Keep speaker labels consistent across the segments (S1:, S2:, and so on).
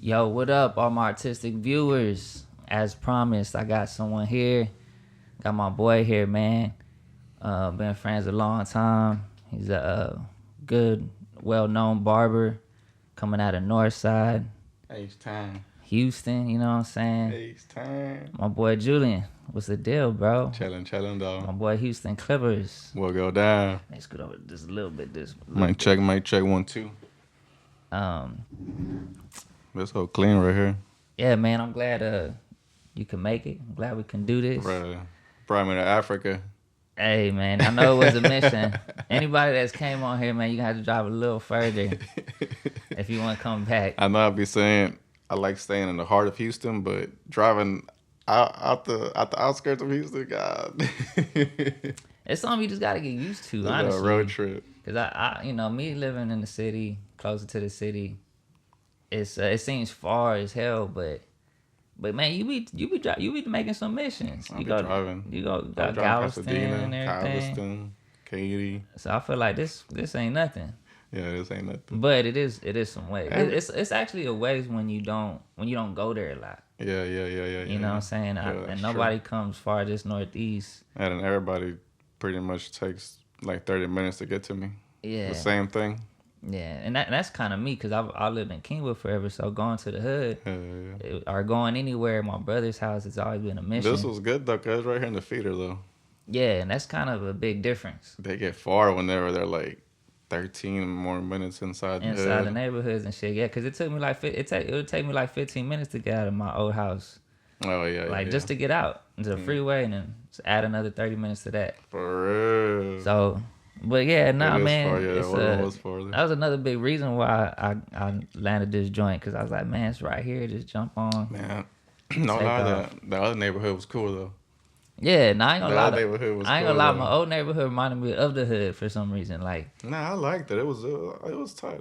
S1: Yo, what up, all my artistic viewers? As promised, I got someone here. Got my boy here, man. Been friends a long time. He's a good, well-known barber coming out of Northside,
S2: H-Time.
S1: Houston, you know what I'm saying?
S2: H-Time.
S1: My boy Julian, what's the deal, bro?
S2: Chillin', dog.
S1: My boy Houston Clippers.
S2: We'll go down.
S1: Let's go over just a little bit.
S2: Mic check, 1, 2. This whole clean right here.
S1: Yeah, man, I'm glad you can make it. I'm glad we can do this.
S2: Brought me to Africa.
S1: Hey, man, I know it was a mission. Anybody that's came on here, man, you have to drive a little further if you want to come back.
S2: I know I'll be saying I like staying in the heart of Houston, but driving out the outskirts of Houston, God.
S1: It's something you just got to get used to,
S2: It's
S1: honestly.
S2: a road trip.
S1: Because, me living in the city, closer to the city, it seems far as hell, but man, you be making some missions.
S2: You go
S1: Galveston and everything.
S2: Galveston, Katy.
S1: So I feel like this ain't nothing.
S2: Yeah, this ain't nothing.
S1: But it is some ways. It's actually a ways when you don't go there a lot.
S2: Yeah.
S1: You know what I'm saying? And nobody comes far this northeast.
S2: And everybody pretty much takes like 30 minutes to get to me.
S1: Yeah.
S2: The same thing.
S1: Yeah, and that's kind of me because I lived in Kingwood forever, so going to the hood or going anywhere at my brother's house has always been a mission.
S2: This was good though, cause it's right here in the feeder though.
S1: Yeah, and that's kind of a big difference.
S2: They get far whenever they're like 13 more minutes inside
S1: the neighborhoods and shit. Yeah, because it took me like it would take me like 15 minutes to get out of my old house.
S2: Oh yeah,
S1: just to get out into the freeway and then just add another 30 minutes to that.
S2: For real.
S1: So. But yeah, man,
S2: far, yeah,
S1: that was another big reason why I landed this joint because I was like, man, it's right here, just jump on.
S2: Man, no lie, the other neighborhood was cool though.
S1: Yeah, and I ain't gonna lie.
S2: I ain't gonna
S1: lie, my old neighborhood reminded me of the hood for some reason. Like,
S2: I liked it. It was tight.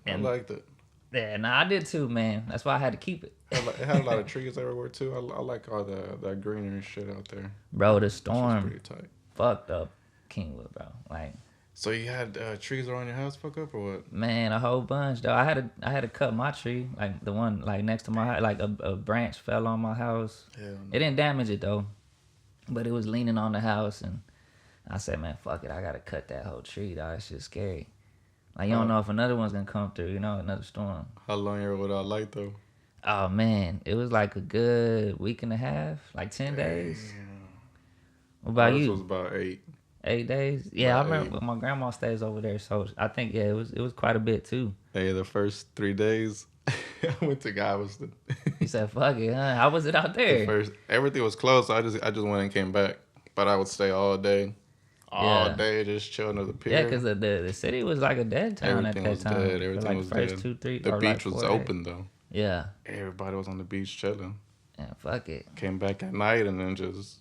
S2: I liked it.
S1: Yeah, I did too, man. That's why I had to keep it.
S2: It had a lot of trees everywhere too. I like all that greenery shit out there.
S1: Bro, the storm
S2: pretty tight.
S1: Fucked up Kingwood, bro. Like,
S2: so you had trees around your house fuck up or what?
S1: Man, a whole bunch though. I had to cut my tree, like the one like next to my house, like a branch fell on my house.
S2: Hell no.
S1: It didn't damage it though, but it was leaning on the house, and I said, man, fuck it, I gotta cut that whole tree, dog. It's just scary. Like you don't know if another one's gonna come through, another storm.
S2: How long you were without light though?
S1: Oh man, it was like a good week and a half, like 10 days. What about you?
S2: It was about 8.
S1: 8 days? Yeah, I remember my grandma stays over there, so I think it was quite a bit too.
S2: Hey, the first 3 days, I went to Galveston.
S1: You said, "Fuck it, huh? How was it out there?"
S2: Everything was closed, so I just went and came back. But I would stay all day, just chilling at the pier.
S1: Yeah, because the city was like a dead town at that time.
S2: Everything was dead.
S1: First 2, 3.
S2: The beach was open though.
S1: Yeah.
S2: Everybody was on the beach chilling.
S1: Yeah, fuck it.
S2: Came back at night and then just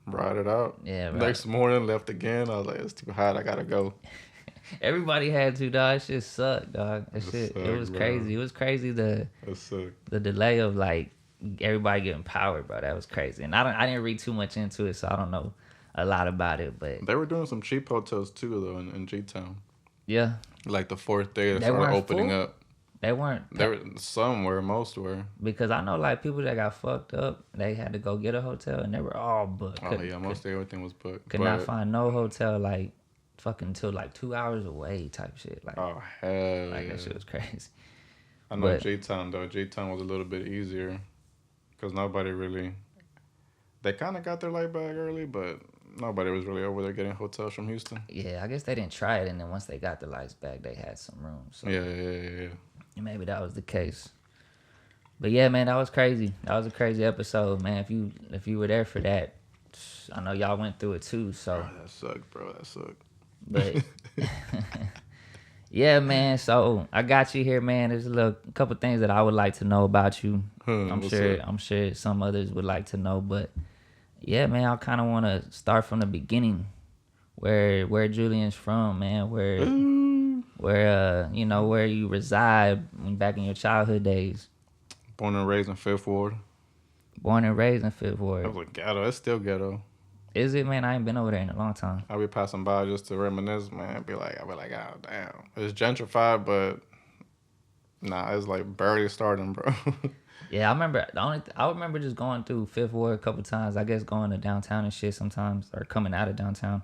S2: ride it out.
S1: Yeah, right.
S2: Next morning, left again. I was like, it's too hot. I gotta go.
S1: Everybody had to, dog. It shit sucked, dog. It was crazy. It was crazy the delay of like everybody getting powered, bro. That was crazy. And I didn't read too much into it, so I don't know a lot about it. But
S2: they were doing some cheap hotels too, though, in G-Town.
S1: Yeah.
S2: Like the 4th day, they started opening up.
S1: They weren't.
S2: Some were, most were.
S1: Because I know like people that got fucked up, they had to go get a hotel and they were all booked.
S2: Most of everything was booked.
S1: Could not find no hotel like fucking until like 2 hours away type shit. Like,
S2: oh hell,
S1: like that shit was crazy.
S2: I know G-Town though. G-Town was a little bit easier because nobody really. They kind of got their light back early, but nobody was really over there getting hotels from Houston.
S1: Yeah, I guess they didn't try it, and then once they got the lights back, they had some rooms. So.
S2: Yeah.
S1: Maybe that was the case. But yeah, man, that was crazy. That was a crazy episode, man. If you were there for that, I know y'all went through it too. So
S2: that sucked, bro. That sucked.
S1: But yeah, man. So I got you here, man. There's a couple things that I would like to know about you. I'm sure some others would like to know, but yeah, man, I kind of want to start from the beginning, where Julian's from, man. Where you reside back in your childhood days.
S2: Born and raised in 5th Ward.
S1: Born and raised in 5th Ward.
S2: That was a ghetto. It's still ghetto.
S1: Is it, man? I ain't been over there in a long time.
S2: I'll be passing by just to reminisce, man. I'll be like, oh, damn. It's gentrified, but Nah, it's like barely starting, bro.
S1: Yeah, I remember I remember just going through Fifth Ward a couple times. I guess going to downtown and shit sometimes, or coming out of downtown.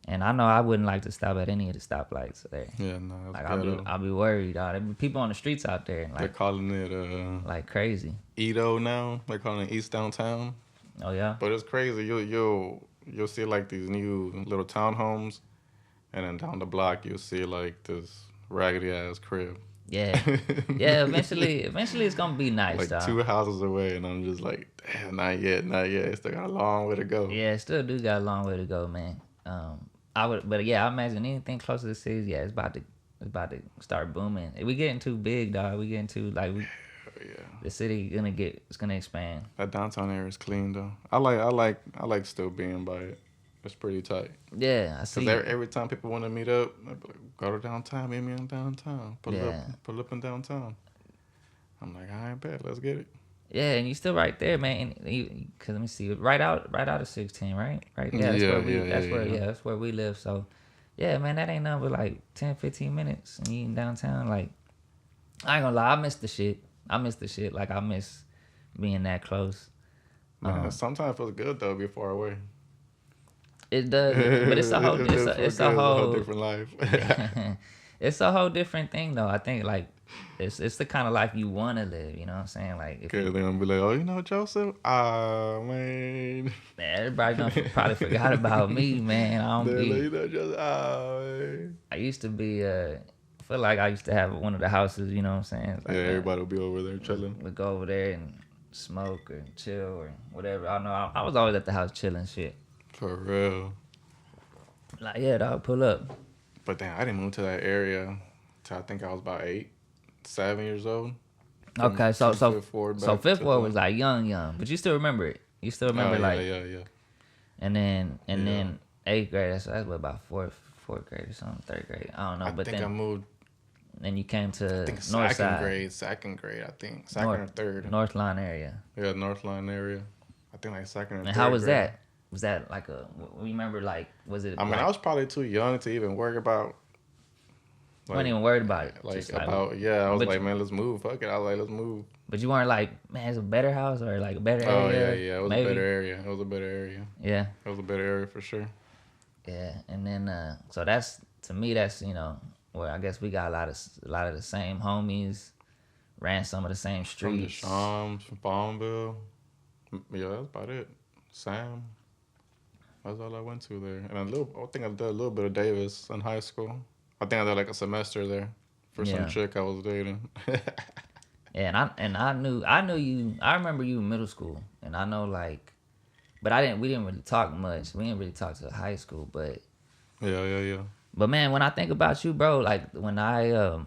S1: And I know I wouldn't like to stop at any of the stoplights there.
S2: Yeah, nah, it's
S1: Like
S2: ghetto.
S1: I'll be worried. There be people on the streets out there,
S2: They're calling it
S1: like crazy.
S2: Edo now. They're calling it East Downtown.
S1: Oh yeah.
S2: But it's crazy. You'll see like these new little townhomes, and then down the block you'll see like this raggedy ass crib.
S1: Yeah, yeah. Eventually it's gonna be nice.
S2: Like
S1: dog.
S2: 2 houses away, and I'm just like, damn, not yet, not yet. Still got a long way to go.
S1: Yeah, still do got a long way to go, man. But yeah, I imagine anything close to the cities, yeah, it's about to start booming. We getting too big, dog. We getting too
S2: Yeah.
S1: the city it's gonna expand.
S2: That downtown area is clean though. I like still being by it. It's pretty tight.
S1: Yeah, I see.
S2: Cause every time people want to meet up, they be like, go to downtown, meet me in downtown. Pull up in downtown. I'm like, all right, bet, let's get it.
S1: Yeah, and you still right there, man. Cause let me see, right out of 16, right? Right. Yeah, that's where we live. So, yeah, man, that ain't nothing but like 10, 15 minutes, and you in downtown. Like, I ain't gonna lie, I miss the shit. Like, I miss being that close.
S2: Man, sometimes it feels good though, be far away.
S1: It does, but it's a whole, it's a whole
S2: different life.
S1: It's a whole different thing though. I think like it's the kind of life you want to live. You know what I'm saying? Like,
S2: Okay, they're gonna be like, oh, Joseph, man.
S1: Man, everybody probably forgot about me, man. I don't be.
S2: Joseph, man.
S1: I used to be. I feel like I used to have one of the houses. You know what I'm saying? Like,
S2: yeah, everybody will be over there chilling.
S1: We go over there and smoke or chill or whatever. I know. I was always at the house chilling, shit.
S2: For real.
S1: Like, yeah, dog, pull up.
S2: But damn, I didn't move to that area till I think I was about 8, 7 years old.
S1: Okay, so Fifth Ward was
S2: like,
S1: like young, but you still remember it. You still remember
S2: yeah.
S1: And then 8th grade. That's what, about fourth grade or something, 3rd grade. I don't know. But then
S2: I moved.
S1: Then you came to
S2: North Side. Second grade, I think. Second or third.
S1: North Line area.
S2: Yeah, North Line area. I think like second or third.
S1: And how was
S2: grade.
S1: that? Was that like remember like, was it?
S2: I mean, I was probably too young to even worry about.
S1: You weren't even worried about it.
S2: I was like, man, let's move. Fuck it. I was like, let's move.
S1: But you weren't like, man, it's a better house or like a better area?
S2: Oh, yeah. It was a better area.
S1: Yeah.
S2: It was a better area for sure.
S1: Yeah. And then, so that's, to me, that's, where I guess we got a lot of the same homies, ran some of the same streets.
S2: From the Shams, from Farmville. Yeah, that's about it. Sam. That's all I went to there. And I think I did a little bit of Davis in high school. I think I did like a semester there for some chick I was dating.
S1: Yeah, and I knew you. I remember you in middle school, and I know like, but we didn't really talk much. We didn't really talk to high school, but
S2: yeah.
S1: But man, when I think about you, bro, like when I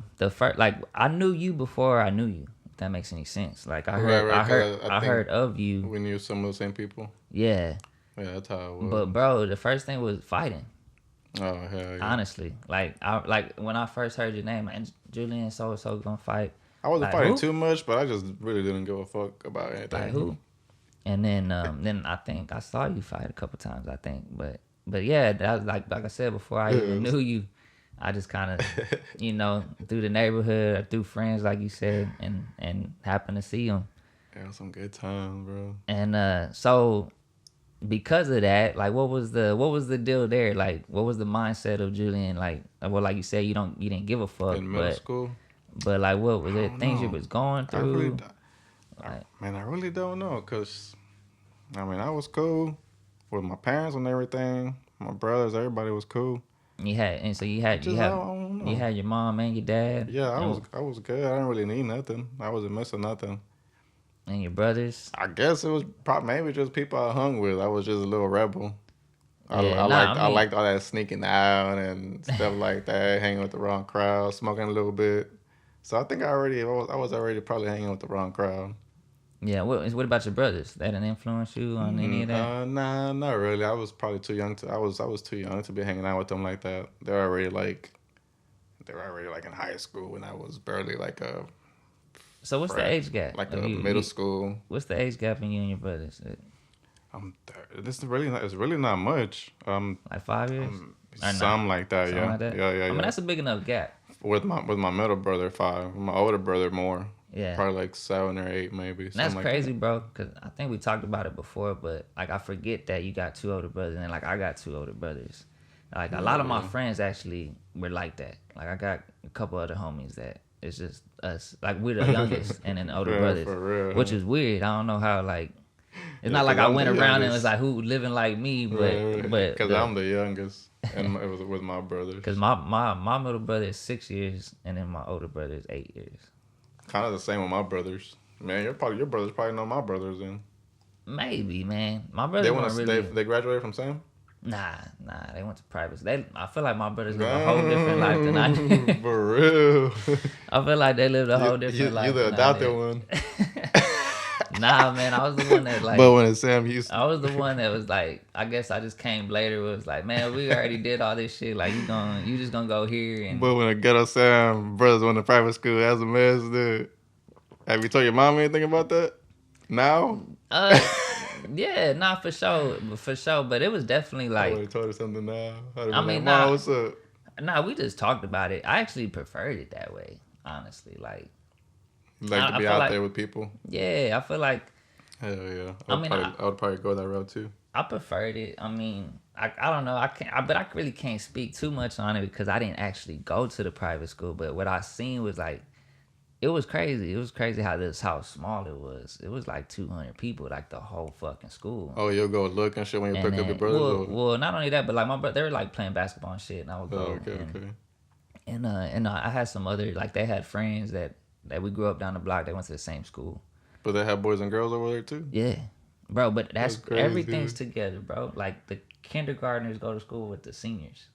S1: I knew you before I knew you. If that makes any sense. Like I heard of you.
S2: We knew some of the same people.
S1: Yeah.
S2: Yeah, that's how it was.
S1: But bro, the first thing was fighting.
S2: Oh hell yeah.
S1: Honestly, like when I first heard your name, and Julian so gonna fight.
S2: I wasn't fighting too much, but I just really didn't give a fuck about anything.
S1: Like who? And then I think I saw you fight a couple times. I think, but yeah, that was like I said before I even knew you. I just kind of, through the neighborhood, or through friends, like you said, and happened to see them.
S2: Yeah, some good times, bro.
S1: And so. Because of that, like, what was the deal there? Like, what was the mindset of Julian? Like, well, like you said, you didn't give a fuck.
S2: In middle school.
S1: But like, what was it? Things you was going through?
S2: I really don't know, cause, I mean, I was cool with my parents and everything. My brothers, everybody was cool.
S1: You had your mom and your dad.
S2: Yeah, I was good. I didn't really need nothing. I wasn't missing nothing.
S1: And your brothers?
S2: I guess it was maybe just people I hung with. I was just a little rebel. I liked all that sneaking out and stuff like that, hanging with the wrong crowd, smoking a little bit. So I think I was already probably hanging with the wrong crowd.
S1: Yeah. What about your brothers? That didn't influence you on any of that?
S2: Nah, not really. I was probably too young I was too young to be hanging out with them like that. They were already like in high school when I was barely like a.
S1: So what's the age gap?
S2: Like middle school.
S1: What's the age gap in you and your brothers?
S2: It's really not much.
S1: Like 5 years?
S2: Something like that.
S1: Something
S2: Yeah.
S1: like that?
S2: Yeah.
S1: I mean, that's a big enough gap.
S2: with my middle brother 5. With my older brother more.
S1: Yeah.
S2: Probably like 7 or 8 maybe.
S1: That's
S2: like
S1: crazy,
S2: that.
S1: bro. Cause I think we talked about it before, but like I forget that you got 2 older brothers, and like I got 2 older brothers. Like a lot of my friends actually were like that. Like I got a couple other homies that it's just us. Like we're the youngest and then the older brothers,
S2: for real.
S1: Which is weird. I don't know how like. It's not like I went around and was like, who living like me, but
S2: because I'm the youngest, and it was with my brothers.
S1: Because my middle brother is 6 years, and then my older brother is 8 years. Kind
S2: of the same with my brothers. Man, your brothers probably know my brothers then.
S1: Maybe, man. My brothers
S2: they graduated from Sam?
S1: Nah, they went to private. I feel like my brothers live a whole different life than I did.
S2: For real.
S1: I feel like they lived a whole different life.
S2: You the adopted one.
S1: Nah, man, I was the one that like.
S2: But when it's Sam,
S1: I was the one that was like. I guess I just came later. It was like, man, we already did all this shit. Like you just gonna go here and.
S2: But when a ghetto Sam brothers went to private school, that's a mess, dude. Have you told your mom anything about that? Now?
S1: Yeah, not for sure, But it was definitely like.
S2: I would have told her something now.
S1: I mean,
S2: Mom, what's up?
S1: Nah, we just talked about it. I actually preferred it that way, honestly. Like
S2: to be out there with people?
S1: Yeah, I feel like...
S2: Hell yeah. I would probably go that route too.
S1: I preferred it. I mean, I don't know. But I really can't speak too much on it because I didn't actually go to the private school. But what I seen was like, it was crazy. It was crazy how small it was. It was like 200 people, like the whole fucking school.
S2: Oh, you'll go look and shit when you pick up your brothers?
S1: Well, not only that, but like my brother, they were like playing basketball and shit, and I would go.
S2: Okay.
S1: And I had some other, like they had friends that we grew up down the block. They went to the same school.
S2: But they have boys and girls over there too?
S1: Yeah. Bro, but that's
S2: crazy,
S1: everything's together, bro. Like the kindergartners go to school with the seniors.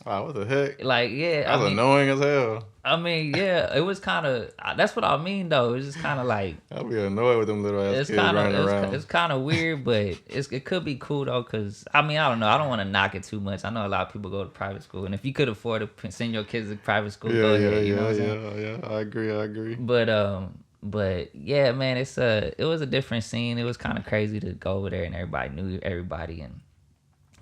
S2: Wow, what the heck?
S1: Like, yeah.
S2: That was annoying as hell.
S1: I mean, yeah, it was kind of, that's what I mean though. It's just kind of like.
S2: I'd be annoyed with them little ass kids running around.
S1: It's kind of weird, but it could be cool though, because, I mean, I don't know. I don't want to knock it too much. I know a lot of people go to private school, and if you could afford to send your kids to private school, go ahead. You know what I'm saying?
S2: Yeah. I agree.
S1: But yeah, man, it was a different scene. It was kind of crazy to go over there and everybody knew everybody.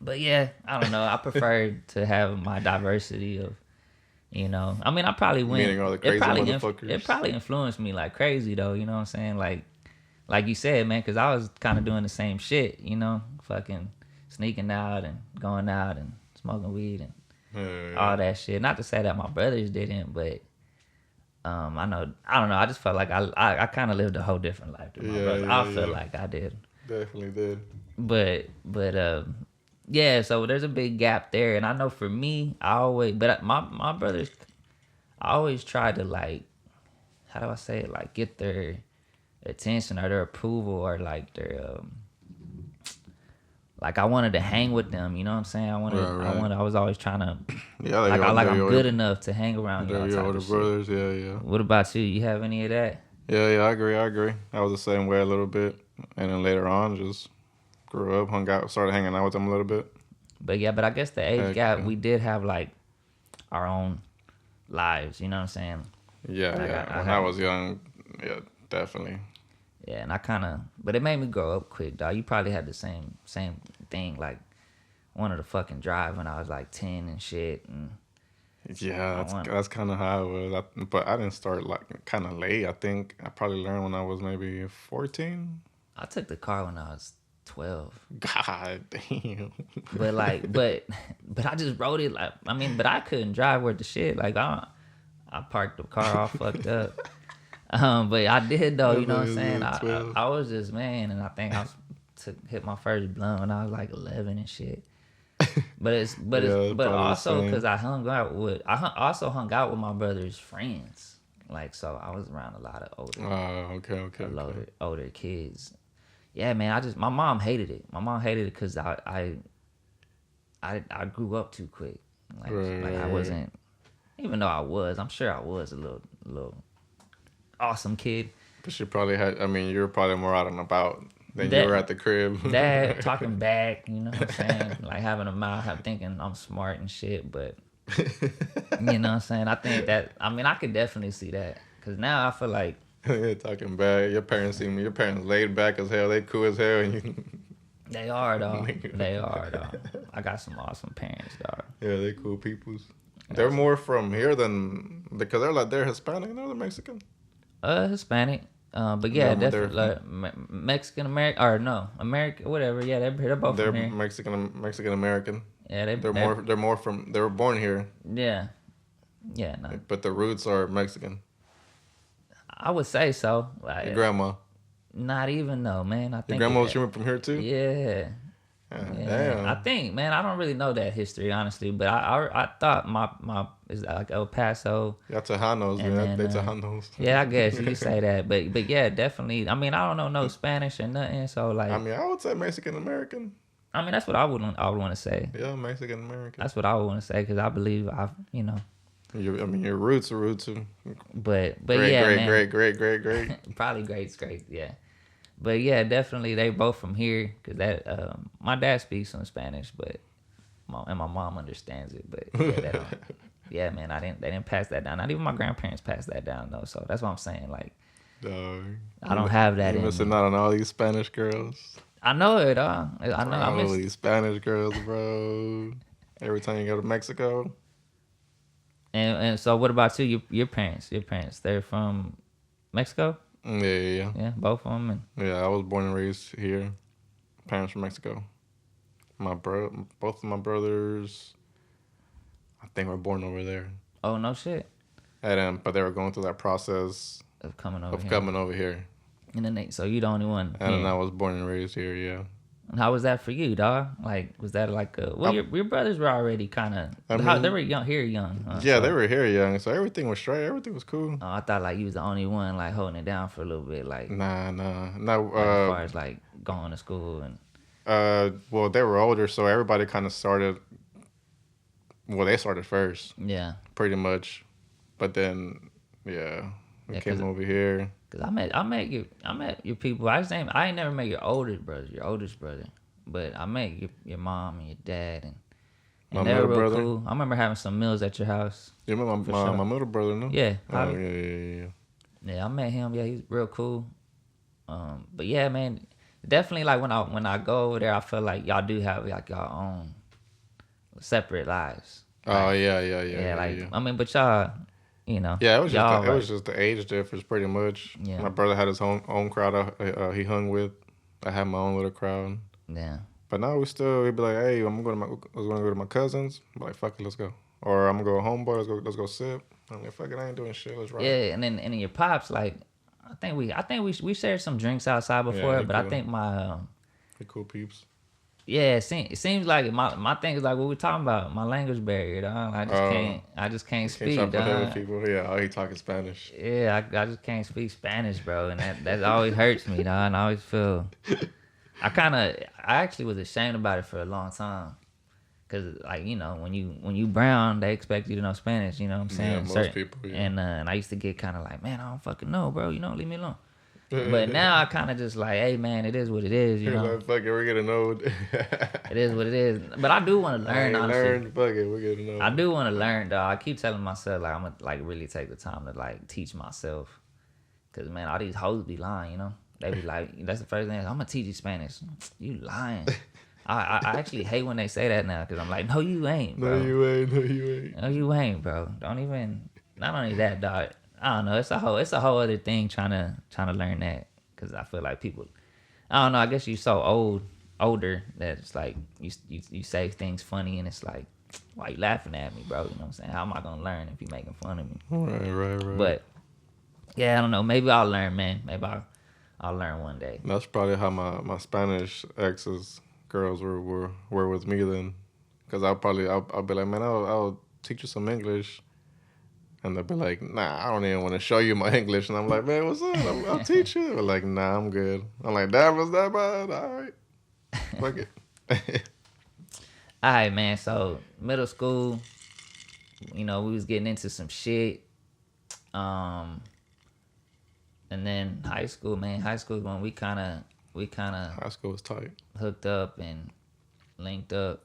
S1: But yeah, I don't know. I preferred to have my diversity of, you know. I mean, I probably went.
S2: Meaning all the crazy motherfuckers.
S1: It probably influenced me like crazy though. You know what I'm saying? Like you said, man, because I was kind of doing the same shit. You know, fucking sneaking out and going out and smoking weed and all that shit. Not to say that my brothers didn't, but. I don't know. I just felt like I kind of lived a whole different life than my brother. I feel like I did.
S2: Definitely did.
S1: But yeah. So there's a big gap there, and I know for me, my brothers, I always tried to like, how do I say it? Like get their attention or their approval or like their like I wanted to hang with them, you know what I'm saying? I was always trying to, I'm good enough to hang around.
S2: They're your older brothers, yeah.
S1: What about you? You have any of that?
S2: Yeah, I agree. I was the same way a little bit, and then later on, just grew up, started hanging out with them a little bit.
S1: But I guess the age gap, we did have like our own lives, you know what I'm saying?
S2: Yeah. When I was young, yeah, definitely.
S1: Yeah, and but it made me grow up quick, dog. You probably had the same thing, like wanted to fucking drive when I was like 10 and shit. And
S2: yeah, that's kind of how it was. But I didn't start like kind of late. I think I probably learned when I was maybe 14.
S1: I took the car when I was 12.
S2: God damn.
S1: But I just rode it like, I mean, but I couldn't drive worth the shit. Like I parked the car all fucked up. But I did though, you know what I'm saying? I was just, man, and I think I hit my first blunt when I was like 11 and shit. But also because I also hung out with my brother's friends, like, so I was around a lot of older kids. Yeah, man, my mom hated it. My mom hated it because I grew up too quick. I wasn't, even though I'm sure I was a little awesome kid.
S2: But she probably had, I mean, you were probably more out and about than you were at the crib.
S1: Dad talking back, you know what I'm saying? Like having a mouth, thinking I'm smart and shit, but you know what I'm saying? I think that, I mean, I could definitely see that. Because now I feel like.
S2: Yeah, talking back. Your parents laid back as hell. They cool as hell.
S1: They are, though. I got some awesome parents, dog.
S2: Yeah, they cool peoples. They're more from here than because they're Hispanic. No, they're Mexican.
S1: Hispanic. But yeah, definitely like, Mexican American or no American, whatever. Yeah, they're both
S2: they're
S1: from here.
S2: Mexican American.
S1: Yeah,
S2: they're more from. They were born here.
S1: Yeah, yeah, no.
S2: But the roots are Mexican.
S1: I would say so. Like,
S2: your grandma.
S1: Not even though, man. I think
S2: your grandma was from here too.
S1: Yeah. Yeah.
S2: Damn.
S1: I think, man, I don't really know that history honestly, but I thought my is like El Paso.
S2: Yeah, Tejanos, man. They Tejanos.
S1: Yeah, I guess you say that, but yeah, definitely. I mean, I don't know no Spanish or nothing, so like.
S2: I mean, I would say Mexican American.
S1: I mean, that's what I would want to say.
S2: Yeah, Mexican American.
S1: That's what I would want to say because I believe
S2: your roots are roots.
S1: But
S2: great,
S1: yeah,
S2: great,
S1: man.
S2: great.
S1: Probably great, yeah. But yeah, definitely they both from here because that my dad speaks some Spanish, but my mom understands it. But yeah, yeah, man, they didn't pass that down. Not even my grandparents passed that down though. So that's what I'm saying. Like, I don't have that.
S2: You're missing out on all these Spanish girls.
S1: I know it. I know.
S2: I miss these Spanish girls, bro. Every time you go to Mexico.
S1: And so, what about you? Your parents? Your parents? They're from Mexico.
S2: Yeah.
S1: Both of them.
S2: Yeah, I was born and raised here. Parents from Mexico. Both of my brothers, I think, were born over there.
S1: Oh no shit.
S2: And but they were going through that process
S1: of coming over here. And then so you the only one.
S2: And then I was born and raised here. Yeah.
S1: And how was that for you, dog? Like, was that like your brothers were already kind of they were young.
S2: Yeah, they were here young, so everything was straight. Everything was cool.
S1: I thought like you was the only one like holding it down for a little bit, like.
S2: Nah.
S1: Like, as far as like going to school and.
S2: Well, they were older, so everybody kind of started. Well, they started first.
S1: Yeah.
S2: Pretty much, but then we came over here.
S1: Cause I met your people. I ain't never met your oldest brother, but I met your mom and your dad and they were real cool. I remember having some meals at your house.
S2: You remember my middle brother, no?
S1: Yeah.
S2: Yeah.
S1: Yeah, I met him. Yeah, he's real cool. But yeah, man, definitely like when I go over there, I feel like y'all do have like your own separate lives.
S2: Oh
S1: like,
S2: yeah.
S1: Like
S2: yeah.
S1: I mean, but y'all.
S2: Yeah, it was just the age difference, pretty much.
S1: Yeah.
S2: My brother had his own crowd he hung with. I had my own little crowd.
S1: Yeah.
S2: But now we'd be like, hey, I was gonna go to my cousins. I'm like, fuck it, let's go. Or I'm gonna go home, boy. Let's go sip. I'm like, fuck it, I ain't doing shit. Let's ride.
S1: Yeah, and then your pops, like, I think we shared some drinks outside before, but cool. I think my
S2: they cool peeps.
S1: Yeah, it seems like my thing is like what we're talking about, my language barrier, dog. I just can't speak, dog.
S2: People. Yeah, he talking Spanish.
S1: Yeah, I just can't speak Spanish, bro, and that always hurts me, dog. And I always feel, I actually was ashamed about it for a long time, cause like when you brown, they expect you to know Spanish. You know what I'm saying?
S2: Yeah, most people. Yeah.
S1: And I used to get kind of like, man, I don't fucking know, bro. Leave me alone. But now I kind of just like, hey man, it is what it is, you know.
S2: Like, fuck it, we're gonna know.
S1: It is what it is. But I do want to learn. Honestly,
S2: fuck it, we're gonna know.
S1: I do want to learn, though. I keep telling myself like I'm gonna like really take the time to like teach myself, cause man, all these hoes be lying, you know. They be like, that's the first thing. I'm gonna teach you Spanish. You lying. I actually hate when they say that now, cause I'm like, no, you ain't, bro.
S2: No, you ain't,
S1: bro. Don't even. Not only that, dog. I don't know. It's a whole other thing trying to learn that, because I feel like people, I don't know. I guess you're so older that it's like you say things funny and it's like, why you laughing at me, bro? You know what I'm saying? How am I gonna learn if you making fun of me?
S2: Right.
S1: But yeah, I don't know. Maybe I'll learn, man. Maybe I'll learn one day.
S2: That's probably how my Spanish exes girls were with me then, because I'll be like, man, I'll teach you some English. And they'll be like, nah, I don't even want to show you my English. And I'm like, man, what's up? I'll teach you. They're like, nah, I'm good. I'm like, that was that bad? All right. Fuck it.
S1: All right, man. So middle school, we was getting into some shit. And then high school, man. High school when we kind of
S2: high school was tight.
S1: Hooked up and linked up.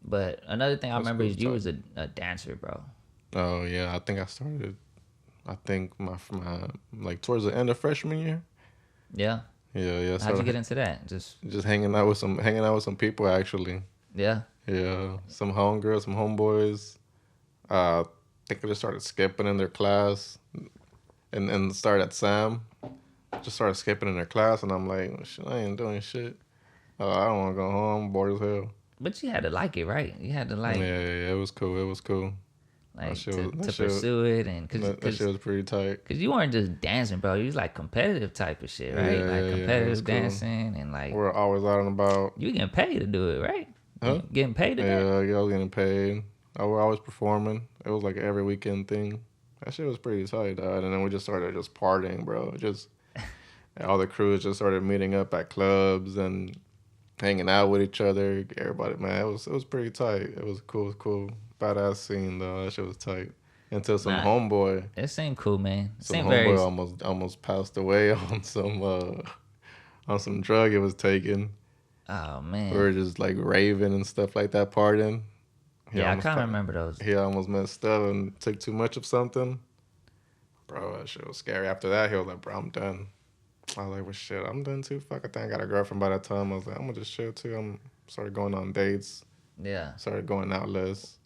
S1: But another thing I remember is you was a dancer, bro.
S2: Oh yeah, I think I started. I think my like towards the end of freshman year.
S1: Yeah.
S2: Yeah.
S1: How'd you get into that? Just
S2: hanging out with some people actually.
S1: Yeah.
S2: Yeah, some homegirls, some homeboys. I think I just started skipping in their class, and started at Sam. Just started skipping in their class, and I'm like, shit, I ain't doing shit. I don't want to go home. Bored as hell.
S1: But you had to like it, right? You had to like.
S2: Yeah. It was cool. It was cool.
S1: Like to pursue it, and
S2: that shit was pretty tight.
S1: Cause you weren't just dancing, bro. You was like competitive type of shit, right?
S2: Yeah,
S1: like competitive dancing,
S2: cool.
S1: and like
S2: we're always out and about.
S1: You getting paid to do it, right?
S2: Huh?
S1: Getting paid to that?
S2: Yeah, I was getting paid. I was always performing. It was like every weekend thing. That shit was pretty tight, dog. And then we just started just partying, bro. Just all the crews just started meeting up at clubs and hanging out with each other. Everybody, man, it was pretty tight. It was cool. Badass scene though. That shit was tight. Until some homeboy.
S1: It seemed cool, man.
S2: Some homeboy almost passed away on some drug he was taking.
S1: Oh man.
S2: We were just like raving and stuff like that, partying.
S1: Yeah, I kind of remember those.
S2: He almost messed up and took too much of something. Bro, that shit was scary. After that, he was like, bro, I'm done. I was like, well, shit, I'm done too. Fuck, I think I got a girlfriend by that time. I was like, I'm gonna just chill too. Started going on dates.
S1: Yeah.
S2: Started going out less.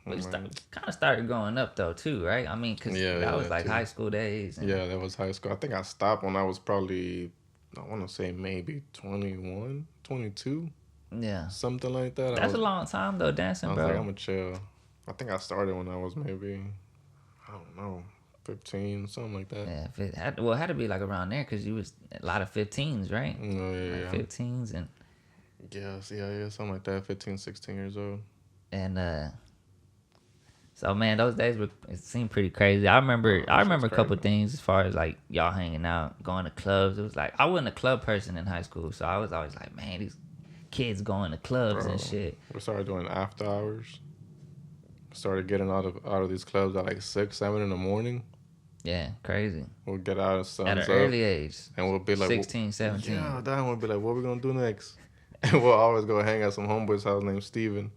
S1: But kind of started growing up though too, right? I mean, because that was like too. High school days.
S2: Yeah, that was high school. I think I stopped when I was probably, I want to say maybe 21, 22.
S1: Yeah.
S2: Something like that.
S1: That's a long time though, dancing, bro.
S2: I was like, I'm gonna chill. I think I started when I was maybe, I don't know, 15, something like that.
S1: Yeah, it had to be like around there because you was a lot of 15s, right?
S2: Oh, yeah.
S1: 15s and...
S2: Yeah, something like that, 15, 16 years old.
S1: And, so man, those days it seemed pretty crazy. I remember a couple things as far as like y'all hanging out, going to clubs. It was like, I wasn't a club person in high school, so I was always like, man, these kids going to clubs and shit.
S2: We started doing after hours. Started getting out of these clubs at like 6, 7 in the morning.
S1: Yeah, crazy.
S2: We'll get out of sun's
S1: at an early age.
S2: And we'll be like
S1: 16, 17.
S2: Yeah, then we'll be like, what are we gonna do next? And we'll always go hang at some homeboy's house named Steven.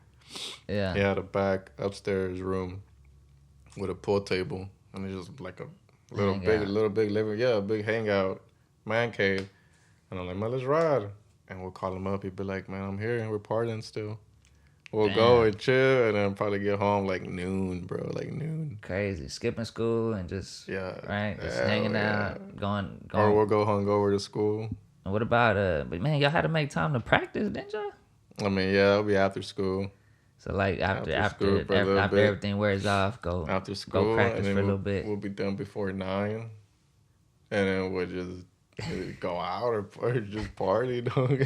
S1: Yeah.
S2: He had a back upstairs room with a pool table, and it's just like a little big living, a big hangout, man cave. And I'm like, man, let's ride. And we'll call him up. He'd be like, man, I'm here and we're partying still. We'll go and chill, and then probably get home like noon, bro, like noon.
S1: Crazy, skipping school and just right, just hanging out, going.
S2: Or we'll go hungover to school.
S1: And what about but man, y'all had to make time to practice, didn't y'all?
S2: I mean, yeah, it'll be after school.
S1: So like after everything wears off, go
S2: after school,
S1: go practice for a little bit.
S2: We'll be done before 9, and then we'll just go out or just party, dog.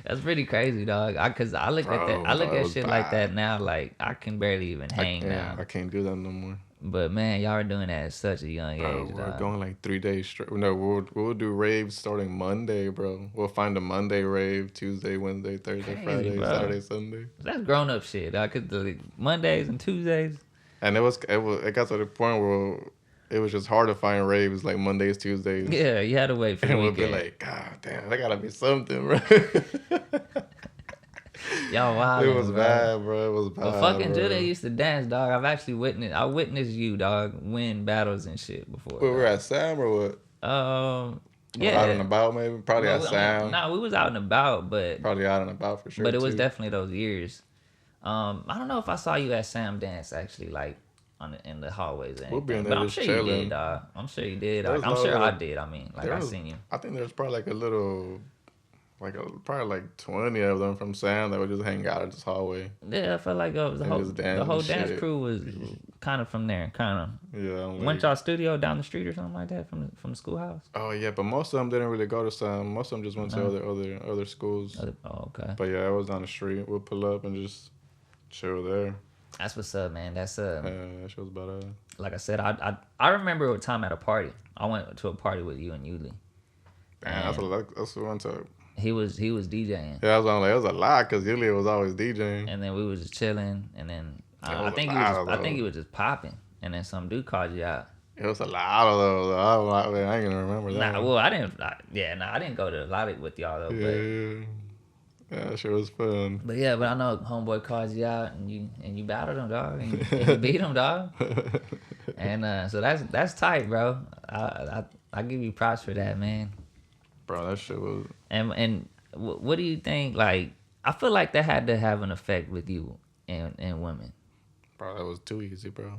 S1: That's pretty crazy, dog. Cause I look at shit bad. Like that now. Like I can barely even hang now.
S2: I can't do that no more.
S1: But man, y'all are doing that at such a young age.
S2: We're going like 3 days straight. No, we'll do raves starting Monday, bro. We'll find a Monday rave, Tuesday, Wednesday, Thursday, Friday, bro. Saturday, Sunday.
S1: That's grown up shit, dog. Cause the Mondays and Tuesdays.
S2: And it got to the point where it was just hard to find raves like Mondays, Tuesdays.
S1: Yeah, you had to wait for the weekend.
S2: And we'll be like, God damn, that gotta be something, bro.
S1: Y'all wild.
S2: It was bad, bro. It was bad.
S1: But fucking Julian used to dance, dog. I've actually witnessed you, dog, win battles and shit before.
S2: We were at Sam or what?
S1: Yeah.
S2: Out and about, maybe. Probably at Sam.
S1: We was out and about, but
S2: probably out and about for sure.
S1: But it was definitely those years. I don't know if I saw you at Sam dance actually, like in the hallways. We'll be in there, but I'm sure chilling. You did, dog. I'm sure you did. Like, I'm sure I did. I mean, like I seen you.
S2: I think there's probably like a little. Probably like 20 of them from Sam that would just hang out in this hallway.
S1: Yeah, I felt like the whole dance crew was kind of from there, kind of.
S2: Yeah.
S1: Went y'all studio down the street or something like that from the schoolhouse?
S2: Oh yeah, but most of them didn't really go to Sam. Most of them just went to other schools.
S1: Okay.
S2: But yeah, it was down the street. We'll pull up and just chill there.
S1: That's what's up, man. That's
S2: that shit was badass.
S1: Like I said, I remember a time at a party. I went to a party with you and Yuli.
S2: That's what one time.
S1: He was DJing.
S2: Yeah, it was a lot because Julian was always DJing.
S1: And then we was just chilling, and then I think he was just popping, and then some dude called you out.
S2: It was a lot of those. I ain't gonna remember that.
S1: I didn't go to a lot with y'all though.
S2: Yeah, that shit was fun.
S1: But I know homeboy calls you out, and you battled him, dog, and you beat him, dog. And so that's tight, bro. I give you props for that, man.
S2: Bro, that shit was.
S1: And what do you think? Like, I feel like that had to have an effect with you and women.
S2: Bro, that was too easy, bro.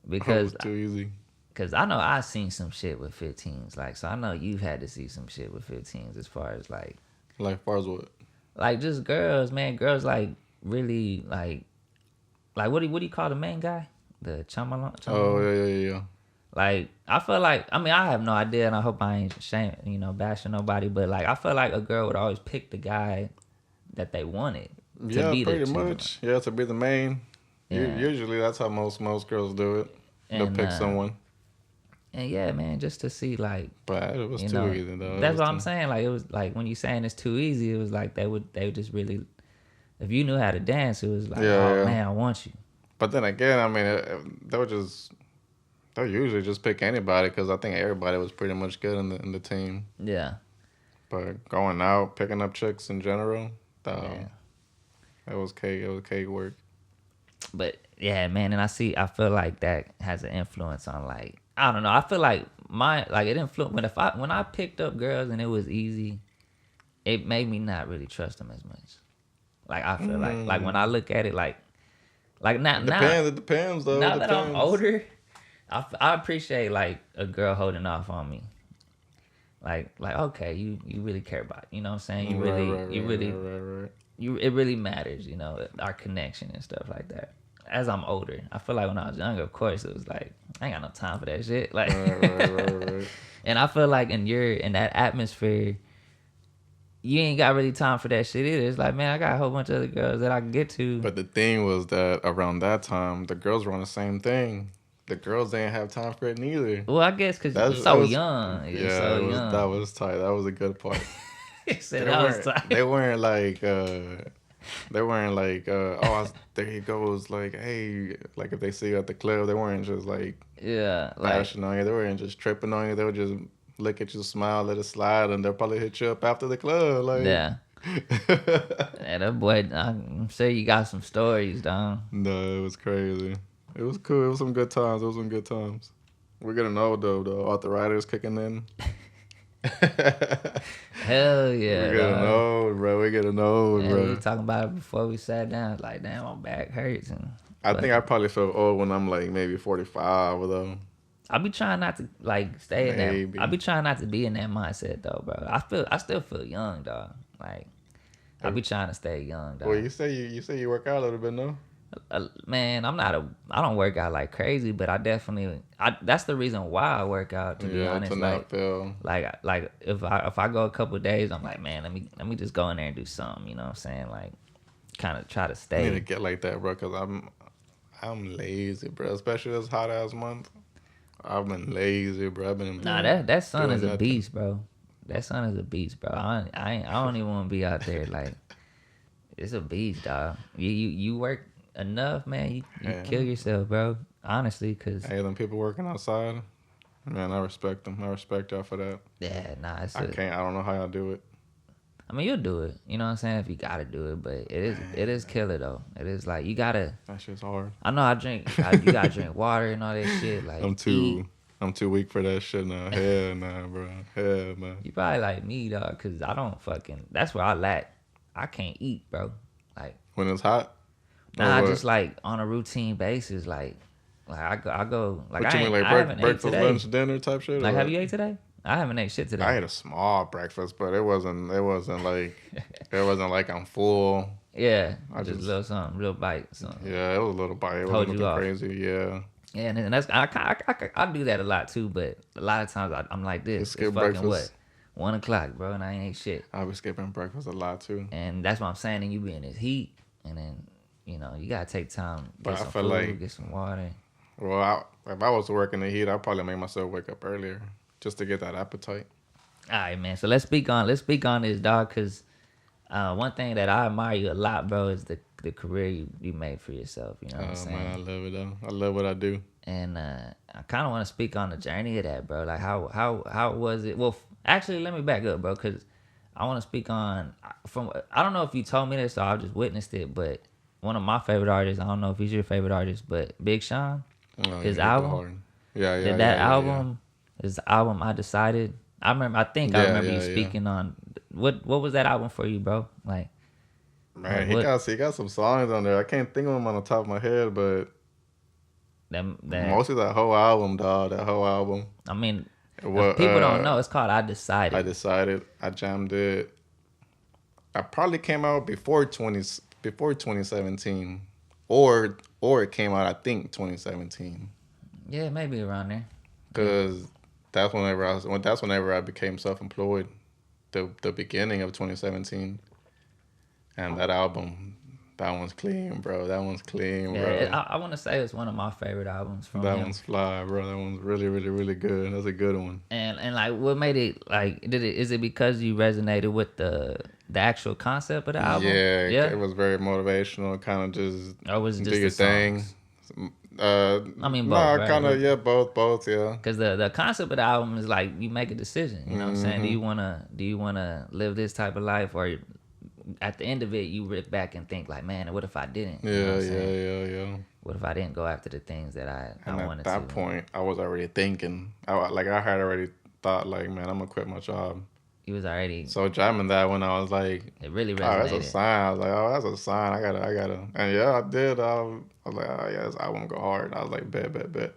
S1: Because
S2: that was too easy.
S1: Because I know I seen some shit with 15s, like, so I know you've had to see some shit with 15s as far as like
S2: far as what?
S1: Like just girls, man. Girls like really like what do you call the main guy? The Chamalan?
S2: Oh yeah.
S1: Like I feel like I have no idea, and I hope I ain't bashing nobody, but like I feel like a girl would always pick the guy that they wanted
S2: to be pretty much. Yeah, to be the main. Yeah. Usually that's how most girls do it. They'll pick someone.
S1: And yeah, man, just to see like.
S2: But it was too easy though.
S1: That's what I'm saying. Like it was like when you saying it's too easy, it was like they would just really, if you knew how to dance, it was like, man, I want you.
S2: But then again, I mean, they'll usually just pick anybody because I think everybody was pretty much good in the team.
S1: Yeah.
S2: But going out, picking up chicks in general, it was cake. It was cake work.
S1: But yeah, man, and I feel like that has an influence on like. I don't know. I feel like it influenced when I picked up girls and it was easy, it made me not really trust them as much. Like I feel like when I look at it like now
S2: it depends though.
S1: Now that I'm older, I appreciate like a girl holding off on me. Like okay, you really care about it, you know what I'm saying? It really matters, our connection and stuff like that. As I'm older, I feel like when I was younger, of course, it was like I ain't got no time for that shit. Like, right. And I feel like in that atmosphere, you ain't got really time for that shit either. It's like, man, I got a whole bunch of other girls that I can get to.
S2: But the thing was that around that time, the girls were on the same thing. The girls didn't have time for it neither.
S1: Well, I guess because you're so young.
S2: Young. That was tight. That was a good part.
S1: He said that was tight.
S2: They weren't like. They weren't like, there he goes, like, hey, like if they see you at the club, they weren't just like, flashing on you. They weren't just tripping on you. They would just look at you, smile, let it slide, and they'll probably hit you up after the club. Like,
S1: yeah. And that boy, I'm sure you got some stories, dog.
S2: No, it was crazy. It was cool. It was some good times. We're getting old though. Arthritis kicking in.
S1: Hell yeah.
S2: We're getting old, bro.
S1: We were talking about it before we sat down. It's like, damn, my back hurts.
S2: I think I probably feel old when I'm like maybe 45 though.
S1: I be trying not to like stay in that. I be trying not to be in that mindset though, bro. I still feel young, dog. Like I be trying to stay young, dog.
S2: Well, you say you work out a little bit, no?
S1: Man, I don't work out like crazy, but I definitely that's the reason why I work out, to be honest. Like if I go a couple of days, I'm like, man, let me just go in there and do something, you know what I'm saying? Like kind of try to stay.
S2: I need to get like that, bro, cuz I'm lazy, bro, especially this hot ass month. I've been lazy, bro.
S1: That sun is a beast, bro. That sun is a beast, bro. I don't even want to be out there like it's a beast, dog. You work enough, man, you kill yourself, bro. Honestly, cause
S2: them people working outside, man, I respect them. I respect y'all for that.
S1: Yeah, nah,
S2: I don't know how y'all do it.
S1: I mean, you'll do it. You know what I'm saying? If you gotta do it, but it is killer though. It is like you gotta.
S2: That shit's hard.
S1: I know. You gotta drink water and all that shit. Like
S2: I'm too weak for that shit now. Hell nah, bro. Hell nah.
S1: You probably like me, dog, cause I don't that's where I lack. I can't eat, bro. Like
S2: when it's hot.
S1: Nah, just like on a routine basis, like I go like
S2: what
S1: I
S2: you mean, like breakfast, lunch, dinner type shit.
S1: Like, have you ate today? I haven't ate shit today.
S2: I ate a small breakfast, but it wasn't like I'm full.
S1: Yeah, I just a little something, little bite. Something.
S2: Yeah, it was a little bite. It wasn't nothing crazy. Yeah.
S1: Yeah, and that's I do that a lot too, but a lot of times I'm like this.
S2: Skip breakfast.
S1: What? 1 o'clock, bro, and I ain't ate shit.
S2: I be skipping breakfast a lot too.
S1: And that's what I'm saying. And you be in this heat, and then you gotta take time.
S2: But I feel like
S1: get some water.
S2: Well, if I was working the heat, I'd probably make myself wake up earlier just to get that appetite.
S1: All right, man. So let's speak on this, dog, because one thing that I admire you a lot, bro, is the career you made for yourself. You know what I'm saying?
S2: Man, I love it though. I love what I do.
S1: And I kind of want to speak on the journey of that, bro. Like how was it? Well, actually, let me back up, bro, because I want to speak on I don't know if you told me this or I just witnessed it, but one of my favorite artists, I don't know if he's your favorite artist, but Big Sean, his album.
S2: Yeah.
S1: That album is the album I decided. I remember you speaking on what was that album for you, bro? Like,
S2: man, he got some songs on there. I can't think of them on the top of my head, but Mostly that whole album, dog. That whole album.
S1: I mean, if people don't know, it's called I Decided.
S2: I Decided. I jammed it. I probably came out before 2017, or it came out, I think, 2017.
S1: Yeah, maybe around there.
S2: Because that's whenever I became self-employed. The beginning of 2017, and that album. That one's clean, bro. That one's clean, bro.
S1: I want to say it's one of my favorite albums from
S2: that
S1: him.
S2: That one's fly, bro. That one's really, really, really good. That's a good one.
S1: And like, what made it like? Is it because you resonated with the actual concept of the album?
S2: Yeah. It was very motivational. Kind of just
S1: do your thing.
S2: I mean, both. Nah, kind of, yeah, both, yeah.
S1: Because the concept of the album is like you make a decision. You know what I'm saying? Do you wanna live this type of life, or at the end of it, you look back and think like, man, what if I didn't?
S2: You know yeah.
S1: What if I didn't go after the things that I wanted to?
S2: At that point, I was already thinking. I had already thought like, man, I'm gonna quit my job.
S1: You was already
S2: so jamming that when I was like,
S1: it really resonated.
S2: Oh, that's a sign. I was like, oh, that's a sign. I gotta. And yeah, I did. I was like, oh yeah, I want to go hard. I was like, bet.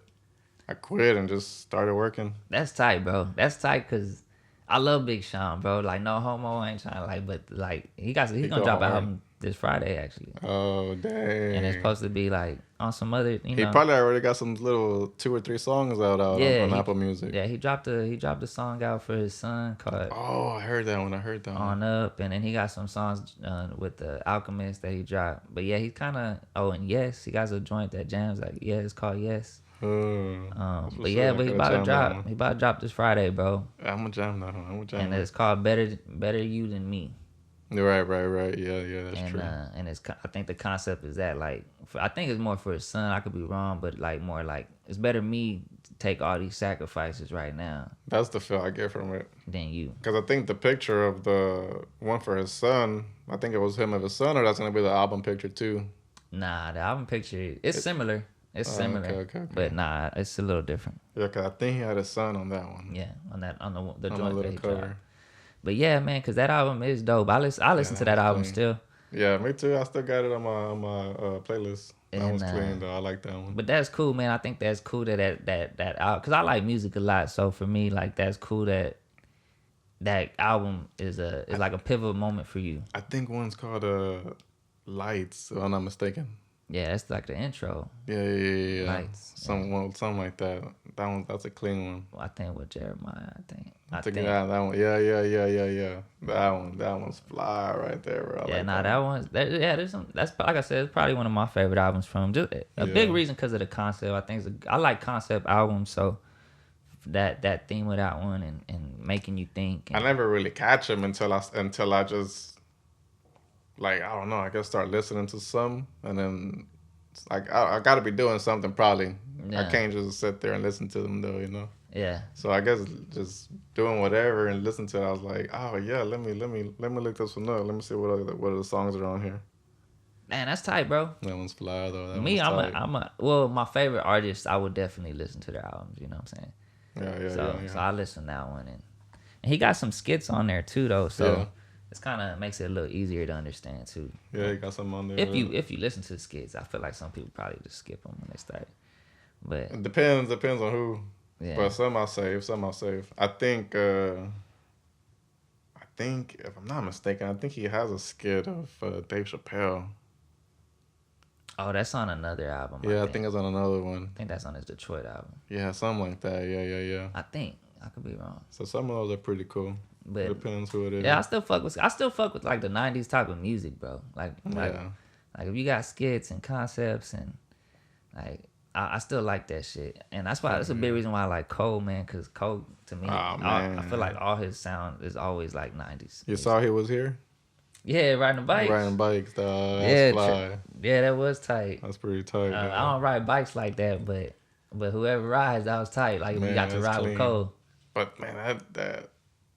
S2: I quit and just started working.
S1: That's tight, bro. That's tight because I love Big Sean, bro. Like, no homo, I ain't trying to like, but like he's gonna drop an album this Friday actually.
S2: Oh dang!
S1: And it's supposed to be like on some other, you know.
S2: He probably already got some little 2 or 3 songs out on Apple Music.
S1: Yeah, he dropped a song out for his son called.
S2: Oh, I heard that one.
S1: On Up, and then he got some songs with the Alchemist that he dropped. But yeah, he's kind of. Oh, and Yes, he got a joint that jams like it's called Yes. But he about to drop. He about to drop this Friday, bro.
S2: I'm gonna jam that one.
S1: And it's called Better You Than Me.
S2: Right. Yeah, that's true.
S1: And I think the concept is that like, I think it's more for his son. I could be wrong, but like more like it's better me to take all these sacrifices right now.
S2: That's the feel I get from it.
S1: Than you.
S2: Because I think the picture of the one for his son, I think it was him of his son, or that's gonna be the album picture too.
S1: Nah, the album picture it's similar. It's similar, okay. But nah, it's a little different.
S2: Yeah, cause I think he had a son on that one.
S1: Yeah, on the joint that he cover. But yeah, man, cause that album is dope. I listen to that album still.
S2: Yeah, me too. I still got it on my playlist. That one's clean though. I like that one.
S1: But that's cool, man. I think that's cool that cause I like music a lot. So for me, like that's cool that album is like a pivotal moment for you.
S2: I think one's called Lights, if I'm not mistaken.
S1: Yeah, that's like the intro.
S2: Yeah.
S1: Lights.
S2: Something like that. That's a clean one.
S1: Well, I think with Jeremiah, I
S2: think that one. Yeah. That one's fly right there, bro.
S1: There's some. That's like I said, it's probably one of my favorite albums from him. Just a big reason because of the concept. I think I like concept albums, so that theme of that one and making you think.
S2: I never really catch him until I just. Like, I don't know, I guess start listening to some, and then it's like, I got to be doing something probably. Yeah. I can't just sit there and listen to them, though, you know?
S1: Yeah.
S2: So I guess just doing whatever and listen to it, I was like, oh, yeah, let me look this one up. Let me see what other songs are on here.
S1: Man, that's tight, bro.
S2: That one's fly, though.
S1: My favorite artist, I would definitely listen to their albums, you know what I'm saying?
S2: Yeah.
S1: So I listen to that one. And he got some skits on there, too, though, so... Yeah. It's kind of makes it a little easier to understand too.
S2: Yeah, you got something on there.
S1: If you listen to the skits, I feel like some people probably just skip them when they start. But
S2: it depends on who. Yeah. But some I'll save. I think if I'm not mistaken, I think he has a skit of Dave Chappelle.
S1: Oh, that's on another album.
S2: Yeah, I think it's on another one.
S1: I think that's on his Detroit album.
S2: Yeah, something like that. Yeah.
S1: I think I could be wrong.
S2: So some of those are pretty cool. But it depends who it is.
S1: Yeah, I still fuck with like the 90s type of music, bro. Like if you got skits and concepts and like I still like that shit. And that's a big reason why I like Cole, man, cause Cole to me I feel like all his sound is always like 90s.
S2: You saw he was here?
S1: Yeah, riding bikes,
S2: dog. That's fly.
S1: Yeah, that was tight.
S2: That's pretty tight.
S1: I don't ride bikes like that, but whoever rides, that was tight. Like we got to ride with Cole.
S2: But man,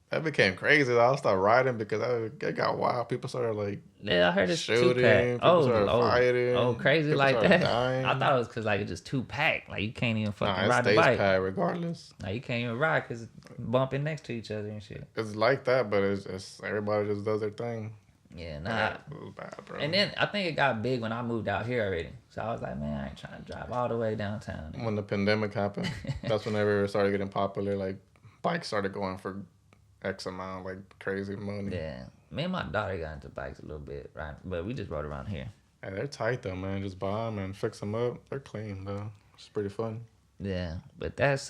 S2: that became crazy. I started riding because it got wild. People started like
S1: I heard it's
S2: shooting.
S1: 2-pack.
S2: Fighting.
S1: Crazy
S2: people
S1: like that.
S2: Dying.
S1: I thought it was because like it's just 2-pack. Like you can't even fucking ride the
S2: bike. It stays
S1: bike.
S2: Regardless.
S1: Like you can't even ride because it's bumping next to each other and shit.
S2: It's like that, but it's everybody just does their thing.
S1: Yeah, nah.
S2: It was bad, bro.
S1: And then I think it got big when I moved out here already. So I was like, man, I ain't trying to drive all the way downtown.
S2: When the pandemic happened, that's whenever it started getting popular. Like bikes started going for X amount, like crazy money.
S1: Yeah, me and my daughter got into bikes a little bit, right? But we just rode around here.
S2: Hey, they're tight though, man. Just buy them and fix them up. They're clean though. It's pretty fun.
S1: Yeah, but that's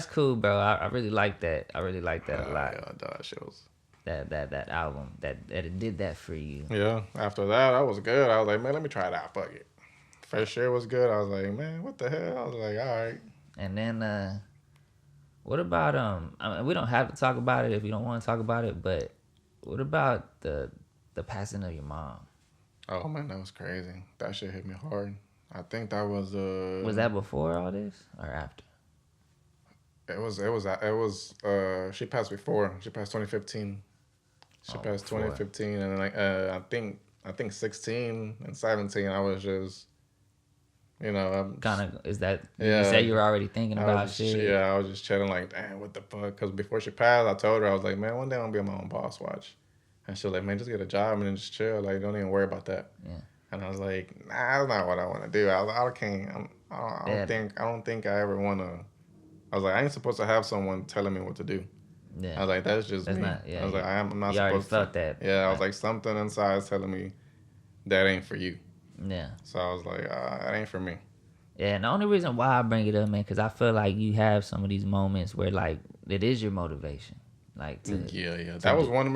S1: cool, bro. I really like that. I really like that a lot.
S2: Yeah, that shows.
S1: That album that it did that for you.
S2: Yeah. After that, I was good. I was like, man, let me try it out. Fuck it. First year was good. I was like, man, what the hell? I was like, all right.
S1: And then what about I mean, we don't have to talk about it if you don't want to talk about it, but what about the passing of your mom?
S2: Oh man, that was crazy. That shit hit me hard. I think that was
S1: Was that before all this or after?
S2: It was she passed before. She passed 2015. She passed
S1: before.
S2: 2015, and like I think 16 and 17 I was just, you know,
S1: kind of is that
S2: yeah,
S1: you said you were already thinking about shit.
S2: Yeah, I was just chilling like, damn, what the fuck? Because before she passed, I told her, I was like, man, one day I'm gonna be on my own boss watch, and she was like, man, just get a job and then just chill, like don't even worry about that.
S1: Yeah.
S2: And I was like, nah, that's not what I want to do. I don't think I ever want to. I was like, I ain't supposed to have someone telling me what to do.
S1: Yeah.
S2: I was like, that's just me.
S1: Not, yeah,
S2: I was like, I'm not
S1: you already
S2: supposed
S1: felt
S2: to.
S1: that.
S2: Yeah, I was like, something inside is telling me that ain't for you.
S1: Yeah.
S2: So I was like, that ain't for me.
S1: Yeah, and the only reason why I bring it up, man, because I feel like you have some of these moments where, like, it is your motivation. Like,
S2: yeah. That's one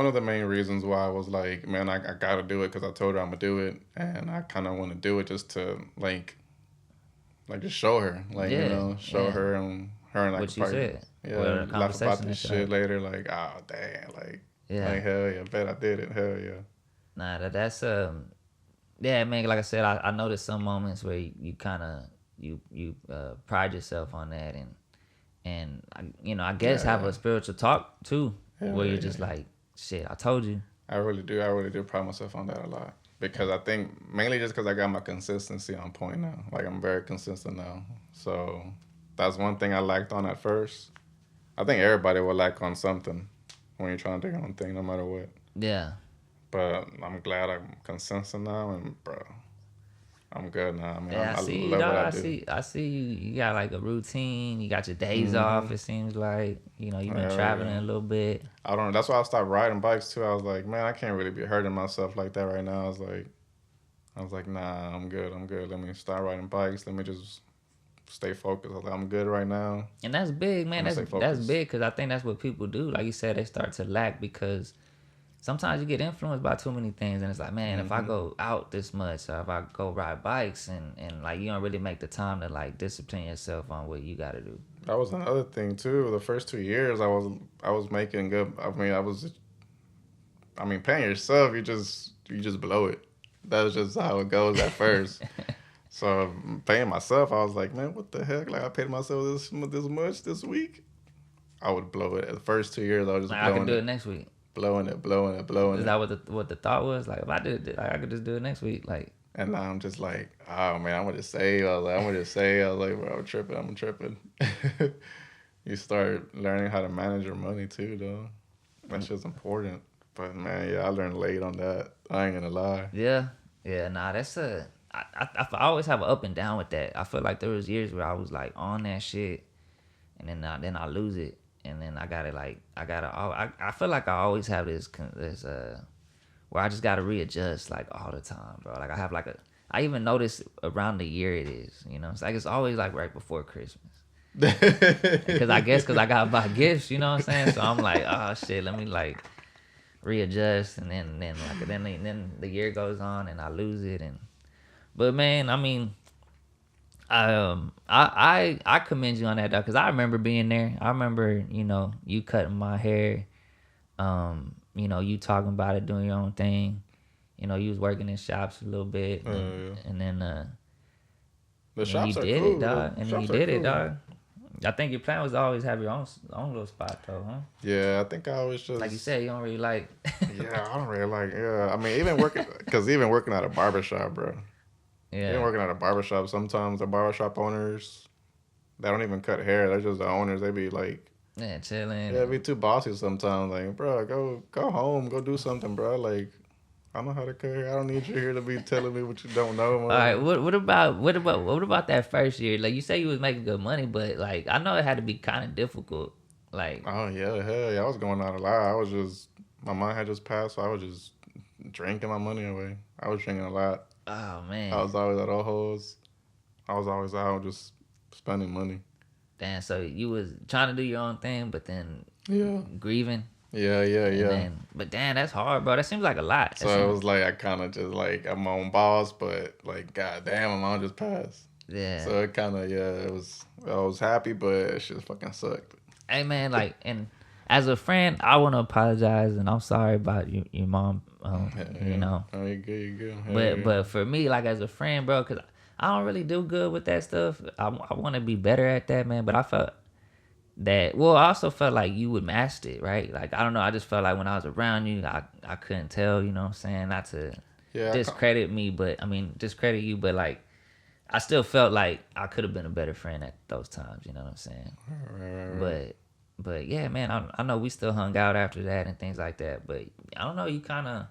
S2: of the main reasons why I was like, man, I got to do it because I told her I'm going to do it. And I kind of want to do it just to, like just show her. Like, you know, show her and like
S1: what you said.
S2: Yeah, laugh about this shit later. Like, oh, damn. Like, like, hell yeah, bet I did it. Hell yeah.
S1: Nah, that's, yeah, man, like I said, I noticed some moments where you kind of, you pride yourself on that and I guess have a spiritual talk too, where you're just like, shit, I told you.
S2: I really do pride myself on that a lot. Because I think, mainly just because I got my consistency on point now. Like, I'm very consistent now. So, that's one thing I lacked on at first. I think everybody will lack on something when you're trying to do your own thing, no matter what.
S1: Yeah.
S2: But I'm glad I'm consistent now, and, bro, I'm good now. I mean,
S1: yeah, I see you, dog. I see you. You got, like, a routine. You got your days off, it seems like. You know, you've been traveling a little bit.
S2: I don't know. That's why I stopped riding bikes, too. I was like, man, I can't really be hurting myself like that right now. I was like, nah, I'm good. Let me start riding bikes. Let me just stay focused. I was like, I'm good right now.
S1: And that's big, man. That's big because I think that's what people do. Like you said, they start to lack because sometimes you get influenced by too many things. And it's like, man, if I go out this much or if I go ride bikes and like you don't really make the time to like discipline yourself on what you got to do.
S2: That was another thing, too. The first 2 years, I was making good. I mean, paying yourself, you just blow it. That's just how it goes at first. So paying myself, I was like, man, what the heck? Like I paid myself this much this week. I would blow it. The first 2 years, I was just blowing it.
S1: I could do it next week.
S2: Blowing it.
S1: Is that what the thought was? Like if I did it, I could just do it next week. Like.
S2: And now I'm just like, oh man, I'm gonna just save. I was like, bro, I'm tripping. You start learning how to manage your money too, though. That's just important. But man, yeah, I learned late on that. I ain't gonna lie.
S1: Yeah. Nah, that's I always have an up and down with that. I feel like there was years where I was like on that shit, and then I lose it, and then I feel like I always have this where I just gotta readjust like all the time, bro. Like I have I even notice around the year it is, you know. It's like it's always like right before Christmas. Because I gotta buy gifts, you know what I'm saying? So I'm like, oh shit, let me like readjust, and then the year goes on and I lose it, but man, I mean, I commend you on that though, because I remember being there. I remember you cutting my hair, you talking about it, doing your own thing. You was working in shops a little bit, and then
S2: the shops
S1: you
S2: are
S1: did
S2: cool,
S1: it, dog. And then you did it, dog. I think your plan was to always have your own little spot, though, huh?
S2: Yeah, I think I always just...
S1: Like you said, you don't really like...
S2: Yeah, I don't really like... Yeah, I mean, even working at a barbershop, bro. Yeah. Even working at a barbershop, sometimes the barbershop owners, they don't even cut hair. They're just the owners. They be like...
S1: Yeah, chilling.
S2: Yeah, be too bossy sometimes. Like, bro, go home, go do something, bro. Like, I know how to cook. I don't need you here to be telling me what you don't know.
S1: All right, what about that first year? Like you say you was making good money, but like I know it had to be kind of difficult. Like,
S2: Oh yeah, hell yeah, I was going out a lot. I was just my mind had just passed, so I was just drinking my money away. I was drinking a lot.
S1: oh
S2: I
S1: man,
S2: was always at all hoes. I was always out just spending money.
S1: damn. So you was trying to do your own thing, but then
S2: Yeah.
S1: grieving, and
S2: Yeah.
S1: then but damn, that's hard, bro. That seems like a lot.
S2: So it was like I kind of just like I'm my own boss, but like god damn, my mom just passed.
S1: Yeah.
S2: So it kind of it was I was happy, but it just fucking sucked.
S1: Hey man, like, and as a friend, I want to apologize, and I'm sorry about your mom. You know,
S2: Oh, you good, you good. Hell
S1: but
S2: yeah.
S1: but for me, like as a friend, bro, cause I don't really do good with that stuff. I want to be better at that, man. But I felt that. Well, I also felt like you would master it, right? Like I don't know. I just felt like when I was around you, I couldn't tell. You know what I'm saying? Not to
S2: Yeah,
S1: discredit me, but I mean discredit you, but like I still felt like I could have been a better friend at those times. You know what I'm saying?
S2: right.
S1: But yeah, man, I know we still hung out after that and things like that. But I don't know, you kind of,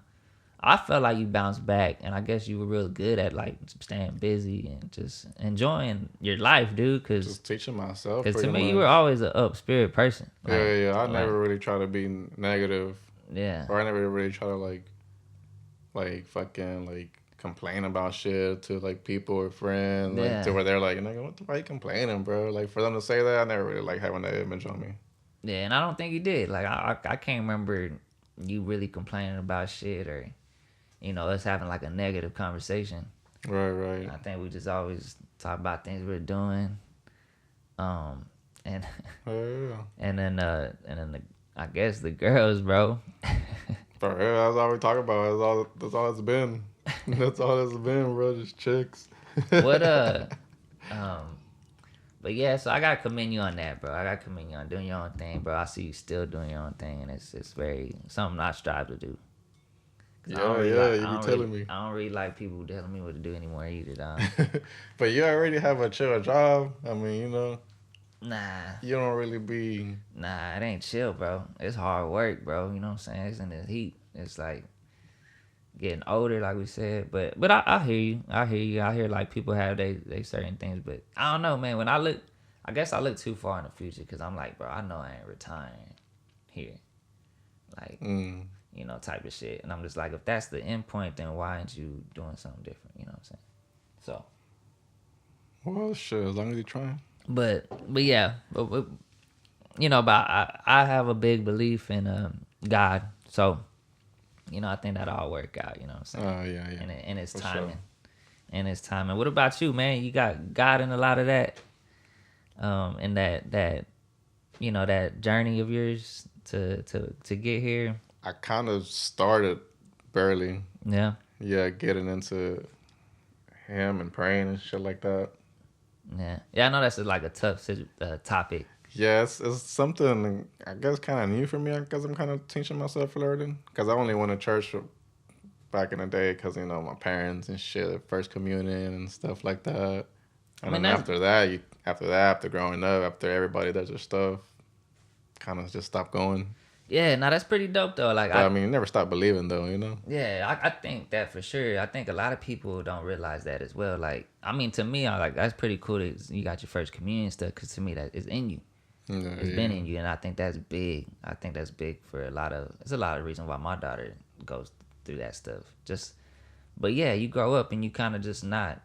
S1: I felt like you bounced back, and I guess you were real good at like staying busy and just enjoying your life, dude. Cause,
S2: Just teaching myself.
S1: cause to me,
S2: much.
S1: you were always an up spirit person. Like,
S2: Yeah. I
S1: like,
S2: never really try to be negative,
S1: yeah,
S2: or I never really try to like fucking like complain about shit to like people or friends, like
S1: Yeah.
S2: to where they're like, nigga, what the fuck you complaining, bro? Like for them to say that, I never really like having that image on me.
S1: yeah, and I don't think you did. Like I can't remember you really complaining about shit or, us having like a negative conversation.
S2: Right.
S1: I think we just always talk about things we're doing. And
S2: Yeah.
S1: and then I guess the girls, bro.
S2: For real, that's all we talk about. That's all it's been. That's all it's been, bro. Just chicks.
S1: What but yeah, so I gotta commend you on that, bro. I gotta commend you on doing your own thing, bro. I see you still doing your own thing, and it's very something I strive to do.
S2: Yeah, you be telling me.
S1: I don't really like people telling me what to do anymore either, dog.
S2: But you already have a chill job. I mean,
S1: Nah,
S2: you don't really be.
S1: it ain't chill, bro. It's hard work, bro. You know what I'm saying? It's in the heat. It's like getting older, like we said. But I hear you. I hear like people have they certain things, but I don't know, man. When I guess I look too far in the future because I'm like, bro, I know I ain't retiring here, like type of shit. And I'm just like, if that's the end point, then why aren't you doing something different? You know what I'm saying? So.
S2: Well, sure, as long as you're trying.
S1: But yeah, but I have a big belief in God, so I think that'll all work out. You know what I'm saying?
S2: Oh yeah.
S1: And it's
S2: For
S1: timing,
S2: sure.
S1: and it's timing. What about you, man? You got God in a lot of that, and that that journey of yours to get here.
S2: I kind of started barely.
S1: Yeah.
S2: Yeah, getting into him and praying and shit like that.
S1: Yeah. I know that's like a tough topic.
S2: Yeah, it's something I guess kind of new for me because I'm kind of teaching myself learning. Because I only went to church back in the day because my parents and shit, first communion and stuff like that. And then after growing up, after everybody does their stuff, kind of just stopped going.
S1: Yeah, now that's pretty dope though. Like,
S2: I mean, you never stop believing though,
S1: Yeah, I think that for sure. I think a lot of people don't realize that as well. Like, I mean, to me, I like that's pretty cool that you got your first communion stuff because to me that is in you. It's been in you, and I think that's big. I think that's big for a lot of reasons why my daughter goes through that stuff. But yeah, you grow up and you kind of just not.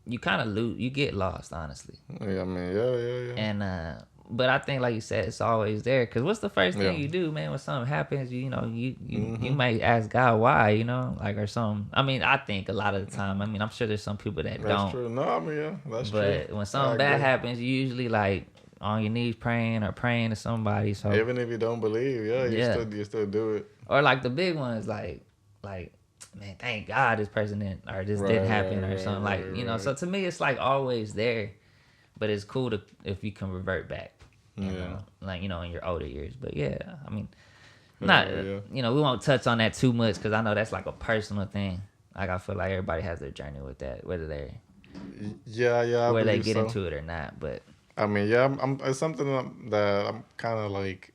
S1: You kind of lose. You get lost, honestly.
S2: Yeah, I mean, yeah.
S1: And but I think, like you said, it's always there. Cause what's the first thing you do, man? When something happens, you might ask God why, like or something. I mean, I think a lot of the time. I mean, I'm sure there's some people that don't.
S2: That's true. No, I mean, yeah, that's true.
S1: But when something bad happens, you usually like on your knees praying to somebody. So
S2: even if you don't believe, you still do it.
S1: Or like the big ones, like man, thank God this person didn't or this didn't happen or something like. So to me, it's like always there. But it's cool if you can revert back, like in your older years. But yeah, I mean, we won't touch on that too much because I know that's like a personal thing. Like I feel like everybody has their journey with that, whether they
S2: where
S1: they get into it or not. But
S2: I mean, yeah, it's something that I'm kind of like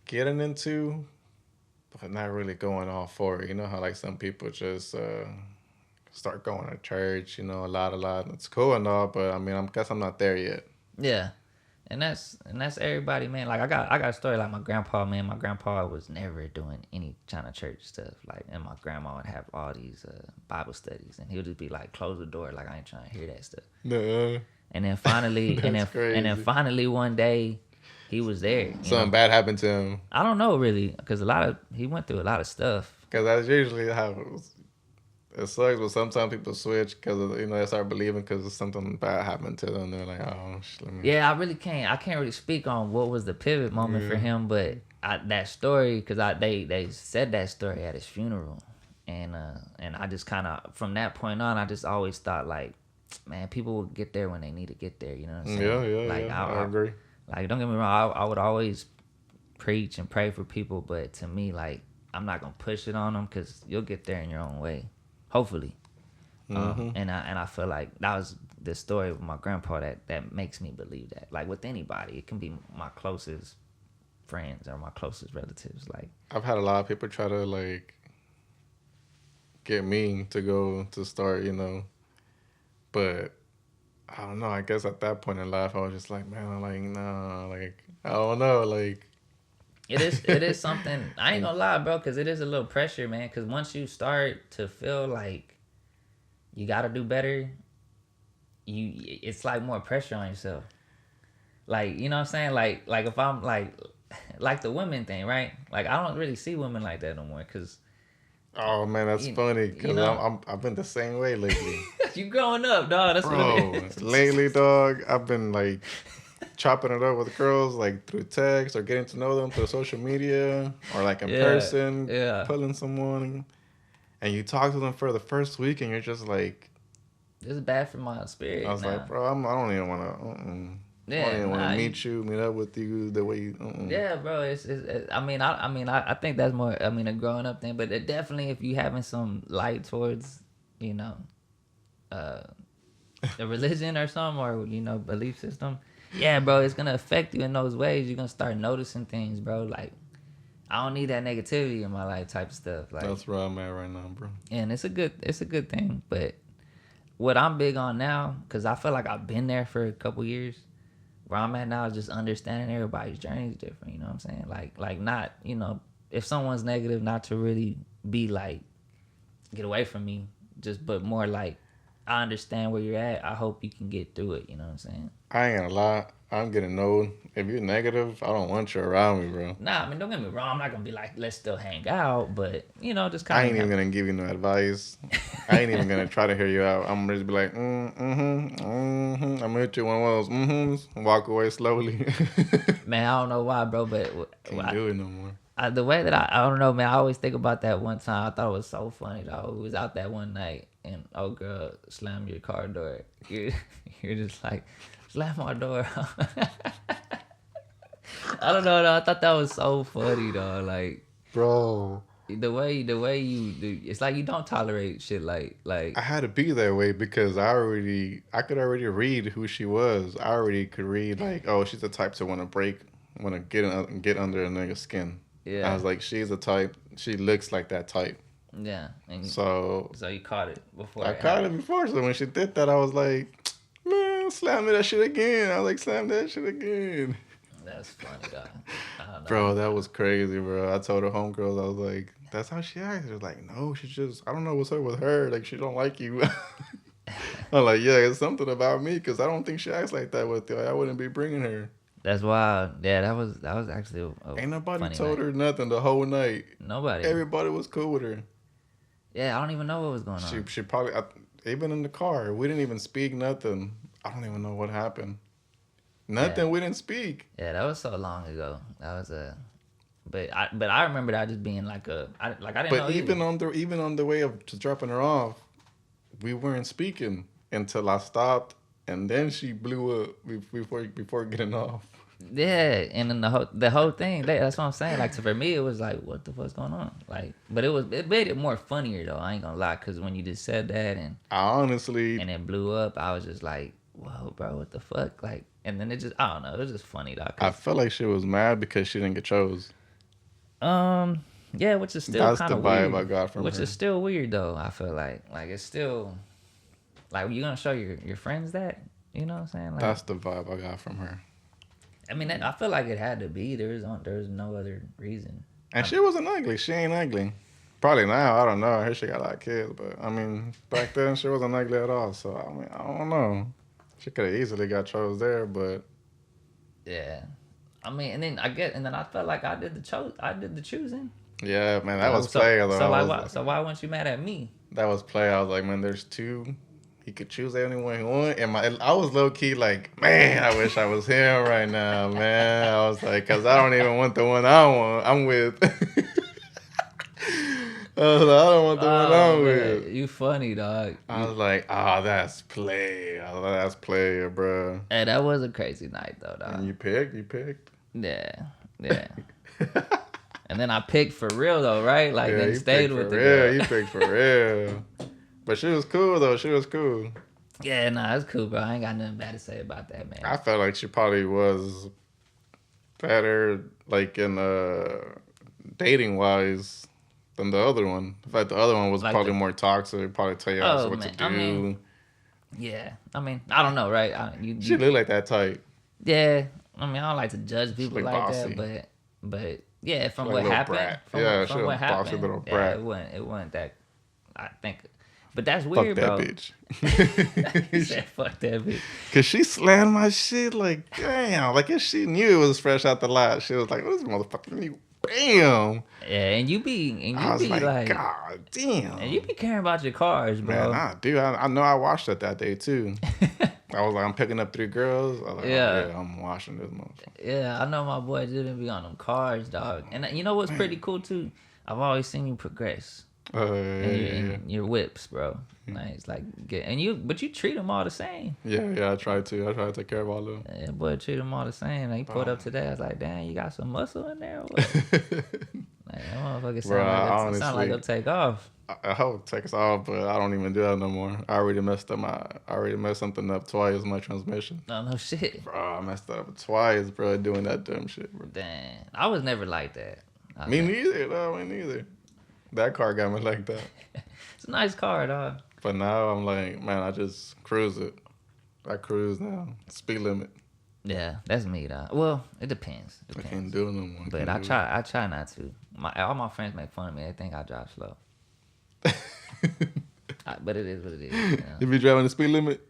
S2: getting into, but not really going all for it. You know how like some people just start going to church, you know, a lot. It's cool and all, but I mean, I guess I'm not there yet.
S1: Yeah. And that's everybody, man. Like I got a story like my grandpa, man. My grandpa was never doing any kind of church stuff. Like, and my grandma would have all these Bible studies, and he would just be like, "Close the door," like I ain't trying to hear that stuff.
S2: No,
S1: And then finally, and then finally one day, he was there.
S2: Something bad happened to him.
S1: I don't know really, because he went through a lot of stuff.
S2: Because that's usually how it sucks, but sometimes people switch because they start believing because something bad happened to them. They're like, oh,
S1: Yeah, I can't really speak on what was the pivot moment for him, but that story, because they said that story at his funeral, and I just kind of from that point on, I just always thought like, man, people will get there when they need to get there. You know what I'm saying?
S2: Yeah. Like, I agree.
S1: Like, don't get me wrong, I would always preach and pray for people, but to me, like, I'm not gonna push it on them because you'll get there in your own way, hopefully. And I feel like that was the story of my grandpa that makes me believe that. Like with anybody, it can be my closest friends or my closest relatives. Like,
S2: I've had a lot of people try to like get me to go to start, but I don't know. I guess at that point in life, I was just like, man, I'm like, nah, like I don't know, like.
S1: It is something. I ain't gonna lie, bro, because it is a little pressure, man. Because once you start to feel like you gotta do better, it's like more pressure on yourself. Like, you know what I'm saying? Like if I'm like the women thing, right? Like I don't really see women like that no more, cause.
S2: Oh man, that's funny because I've been the same way lately.
S1: You growing up, dog. That's
S2: bro.
S1: What it is.
S2: Lately, dog, I've been like chopping it up with girls like through text or getting to know them through social media or like in person, pulling someone, and you talk to them for the first week and you're just like,
S1: this is bad for my spirit.
S2: I was like, bro, I don't even want to. I don't even want to meet up with you the way you.
S1: Yeah, bro. It's I think that's more. I mean, a growing up thing, but it definitely if you having some light towards, a religion or something or belief system. Yeah, bro, it's gonna affect you in those ways. You're gonna start noticing things, bro. Like, I don't need that negativity in my life, type of stuff. Like,
S2: that's where I'm at right now, bro.
S1: And it's a good thing. But what I'm big on now, because I feel like I've been there for a couple years. Where I'm at now is just understanding everybody's journey is different. You know what I'm saying? Like not if someone's negative, not to really be like, get away from me. But more like, I understand where you're at. I hope you can get through it. You know what I'm saying?
S2: I ain't gonna lie. I'm getting old. If you're negative, I don't want you around me, bro.
S1: Nah, I mean, don't get me wrong. I'm not gonna be like, let's still hang out, but just kind of.
S2: I ain't even gonna give you no advice. I ain't even gonna try to hear you out. I'm gonna just be like, I'm gonna hit you one of those and walk away slowly.
S1: Man, I don't know why, bro, but
S2: can't do it no more.
S1: The way that I don't know, man. I always think about that one time. I thought it was so funny, though. We was out that one night, and girl slammed your car door. You're just like, slam my door. I don't know, though. I thought that was so funny, though. Like,
S2: bro,
S1: the way you do, it's like you don't tolerate shit. Like
S2: I had to be that way because I could already read who she was. I already could read like, oh, she's the type to want to get under a nigga's skin. Yeah, I was like, she's a type. She looks like that type.
S1: Yeah, and
S2: so
S1: you caught it before.
S2: I caught it before. So when she did that, I was like, man, slam me that shit again. I was like, slam that shit again.
S1: That's funny, dog.
S2: Bro, that was crazy, bro. I told her homegirls, I was like, that's how she acts. She was like, no, she just, I don't know what's up with her. Like, she don't like you. I'm like, yeah, it's something about me because I don't think she acts like that with you. I wouldn't be bringing her.
S1: That's wild. Yeah, that was actually
S2: ain't nobody told her nothing the whole night.
S1: Nobody.
S2: Everybody was cool with her.
S1: Yeah, I don't even know what was going on.
S2: She probably, even in the car, we didn't even speak nothing. I don't even know what happened. Nothing. Yeah. We didn't speak.
S1: Yeah, that was so long ago. That was but I remember that just being like I didn't know.
S2: But even on the way of just dropping her off, we weren't speaking until I stopped, and then she blew up before getting off.
S1: Yeah, and then the whole thing. That's what I'm saying. Like, so for me, it was like, what the fuck's going on? Like, but it made it more funnier though. I ain't gonna lie, because when you just said that and
S2: I honestly
S1: and it blew up, I was just like, whoa, bro, what the fuck? Like, and then it just, I don't know, it was just funny, though.
S2: I felt like she was mad because she didn't get chose.
S1: Yeah, which is still
S2: That's
S1: kind
S2: the
S1: of
S2: vibe
S1: weird.
S2: I got from
S1: Which
S2: her.
S1: is still weird, though. I feel like it's still like you gonna show your friends that, you know what I'm saying? Like,
S2: that's the vibe I got from her.
S1: I mean, I feel like it had to be. There's no other reason.
S2: And she wasn't ugly. She ain't ugly. Probably now, I don't know. I hear she got a lot of kids, but I mean, back then she wasn't ugly at all. So I mean, I don't know. She could have easily got chose there, but
S1: Yeah, I mean, and then I felt like I did the choosing.
S2: yeah, man, that was play though.
S1: So why weren't you mad at me?
S2: That was play. I was like, man, there's two. He could choose anyone he want. And I was low key like, man, I wish I was him right now, man. I was like, cause I don't even want the one I want. I'm with. I was like, I don't want the one I'm with.
S1: You funny, dog.
S2: I was like, that's play. I was like, that's player, bro.
S1: Hey, that was a crazy night though, dog.
S2: And you picked.
S1: Yeah. And then I picked for real though, right? Like, then stayed with the girl.
S2: You picked for real. But she was cool though. She was cool.
S1: Yeah, nah, it's cool, bro. I ain't got nothing bad to say about that, man.
S2: I felt like she probably was better, like in dating wise, than the other one. In fact, the other one was like probably more toxic. Probably tell you what to do.
S1: I mean, I don't know, right?
S2: She looked like that type.
S1: Yeah, I mean, I don't like to judge people like bossy. That, but yeah, from what happened,
S2: she was a bossy little brat.
S1: It wasn't that. I think. But that's weird,
S2: fuck
S1: bro.
S2: That bitch.
S1: He said, fuck that bitch.
S2: Cause she slammed my shit like, damn. Like if she knew it was fresh out the lot, she was like, "This motherfucker new." Bam.
S1: Yeah, and you be like,
S2: God damn.
S1: And you be caring about your cars, bro.
S2: Man, I do. I know I washed it that day too. I was like, I'm picking up 3 girls. I was like, yeah, I'm washing this motherfucker.
S1: Yeah, I know my boy didn't be on them cars, dog. And you know what's pretty cool too? I've always seen you progress. In your whips, bro. Nice, like but you treat them all the same.
S2: Yeah, I try to take care of all of them.
S1: Yeah, boy, treat them all the same. Like, he pulled up today. I was like, damn, you got some muscle in there. Like, that motherfucker sound like it'll take off.
S2: I hope it takes off, but I don't even do that no more. I already messed something up twice. My transmission.
S1: No shit.
S2: Bro, I messed it up twice, bro. Doing that dumb shit, bro.
S1: Damn, I was never like that.
S2: Me neither. That car got me like that.
S1: It's a nice car, dog.
S2: But now I'm like, man, I just cruise it. I cruise now. Speed limit.
S1: Yeah, that's me, dog. Well, it depends.
S2: I can't do it no more.
S1: But I try not to. All my friends make fun of me. They think I drive slow. But it is what it is. You know?
S2: You be driving the speed limit?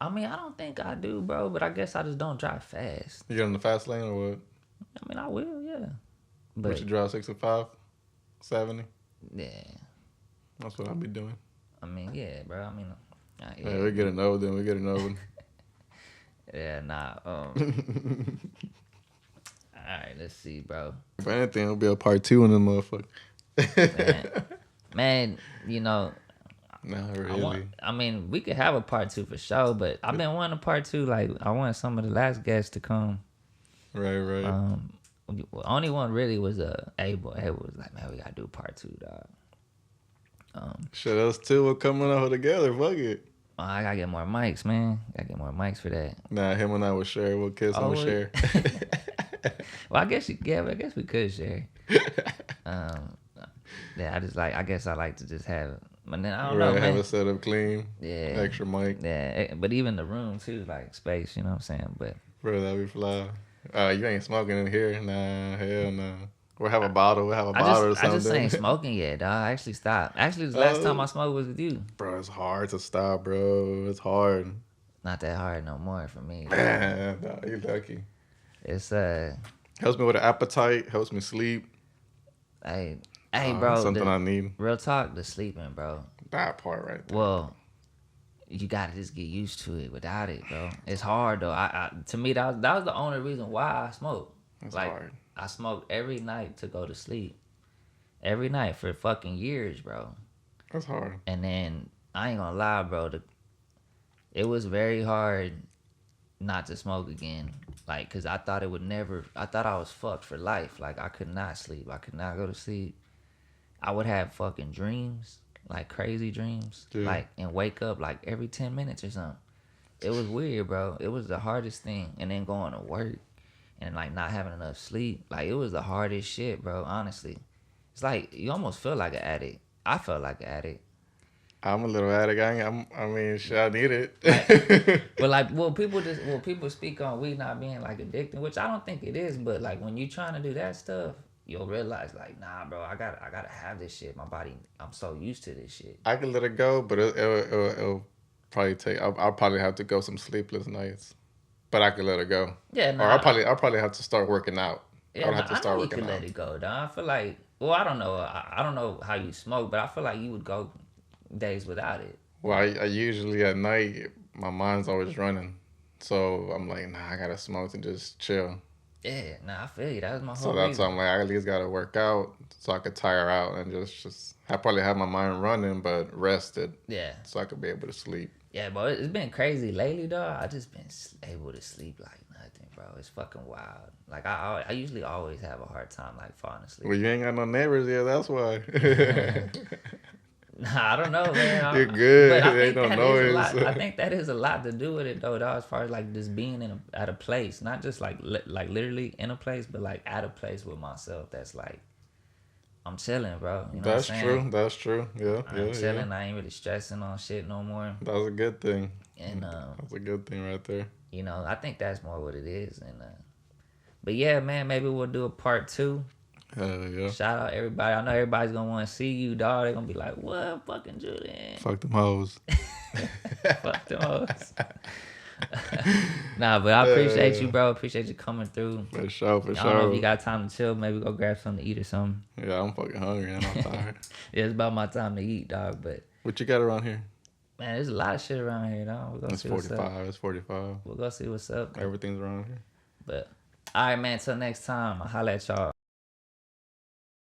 S1: I mean, I don't think I do, bro. But I guess I just don't drive fast.
S2: You get in the fast lane or what?
S1: I mean, I will, yeah.
S2: But you drive 65, 70?
S1: Yeah.
S2: That's what I be doing.
S1: I mean, yeah, bro. I mean,
S2: yeah. Hey, we're getting over then. We're getting over.
S1: Yeah, nah. All right, let's see, bro.
S2: If anything, it'll be a part 2 in the motherfucker.
S1: Man, you know.
S2: Not really.
S1: I mean, we could have a part 2 for sure, but I've been wanting a part 2. Like, I want some of the last guests to come.
S2: Right.
S1: Only one really was A-Boy. A-Boy was like, man, we gotta do part 2, dog.
S2: Shit, us two will come on over together. Fuck it.
S1: I gotta get more mics, man. Gotta get more mics for that.
S2: Nah, him and I will share. We'll kiss and we'll share.
S1: Well, I guess we could share. Yeah, I guess I like to just have. But then I don't know, man.
S2: Have a setup clean.
S1: Yeah.
S2: Extra mic.
S1: Yeah, but even the room too, like space. You know what I'm saying? But
S2: bro, that'd be fly. You ain't smoking in here? Nah, hell no. We'll have a bottle. Or something.
S1: I just ain't smoking yet, dog. I actually stopped. Actually, the last time I smoked was with you.
S2: Bro, it's hard to stop, bro. It's hard.
S1: Not that hard no more for me.
S2: Man, nah, you lucky.
S1: It's
S2: helps me with an appetite. Helps me sleep.
S1: Hey, bro.
S2: Something I need.
S1: Real talk, the sleeping, bro.
S2: That part right there.
S1: Well, you gotta just get used to it. Without it, bro, it's hard though. To me, that was the only reason why I smoke.
S2: It's hard.
S1: I smoked every night to go to sleep. Every night for fucking years, bro.
S2: That's hard.
S1: And then, I ain't gonna lie, bro. It was very hard not to smoke again. Like, cause I thought it would never, I thought I was fucked for life. Like, I could not sleep. I could not go to sleep. I would have fucking dreams, like crazy dreams.
S2: Dude.
S1: Like, and wake up like every 10 minutes or something. It was weird, bro. It was the hardest thing. And then going to work and like not having enough sleep. Like it was the hardest shit, bro. Honestly, it's like you almost feel like an addict. I felt like an addict.
S2: I'm a little addict. I mean, shit, I need it.
S1: But like, people speak on weed not being like addicting, which I don't think it is. But like when you trying to do that stuff, you'll realize like, nah, bro, I gotta have this shit. My body, I'm so used to this shit.
S2: I can let it go, but it'll probably take. I'll probably have to go some sleepless nights, but I can let it go.
S1: Yeah,
S2: or I'll probably have to start working out.
S1: Yeah,
S2: I'll have to start working
S1: out. Let it go, dog. I feel like, well, I don't know. I don't know how you smoke, but I feel like you would go days without it.
S2: Well, I usually at night, my mind's always running. So I'm like, nah, I gotta smoke and just chill.
S1: Yeah, nah, I feel you. That was my whole
S2: So that's why I'm like, I at least gotta work out so I could tire out and just I probably have my mind running but rested.
S1: Yeah.
S2: So I could be able to sleep.
S1: Yeah, but it's been crazy lately, though. I just been able to sleep like nothing, bro. It's fucking wild. Like I usually always have a hard time like falling asleep.
S2: Well, you ain't got no neighbors yet. That's why.
S1: Nah, I don't know, man.
S2: You're good.
S1: But
S2: Ain't no noise.
S1: I think that is a lot to do with it, though, dog. As far as like just being at a place, not just like literally in a place, but like at a place with myself. That's like I'm chilling, bro. You know
S2: That's
S1: what I'm
S2: true.
S1: saying?
S2: That's true. Yeah,
S1: I'm chilling. Yeah. I ain't really stressing on shit no more.
S2: That's a good thing.
S1: And
S2: that's a good thing right there.
S1: You know, I think that's more what it is. And but yeah, man, maybe we'll do a part 2.
S2: Hell yeah.
S1: Shout out everybody. I know everybody's gonna want to see you, dog. They're gonna be like, what, fucking Julian?
S2: Fuck them hoes.
S1: Fuck them hoes. Nah, but I appreciate you, bro. Appreciate you coming through.
S2: For sure.
S1: I don't know if you got time to chill. Maybe go grab something to eat or something.
S2: Yeah, I'm fucking hungry and I'm tired.
S1: Yeah, it's about my time to eat, dog. But
S2: what you got around here?
S1: Man, there's a lot of shit around here, dog.
S2: It's 45. It's 45.
S1: We'll go see what's up.
S2: Everything's around here.
S1: But all right, man. Till next time. I'll holla at y'all.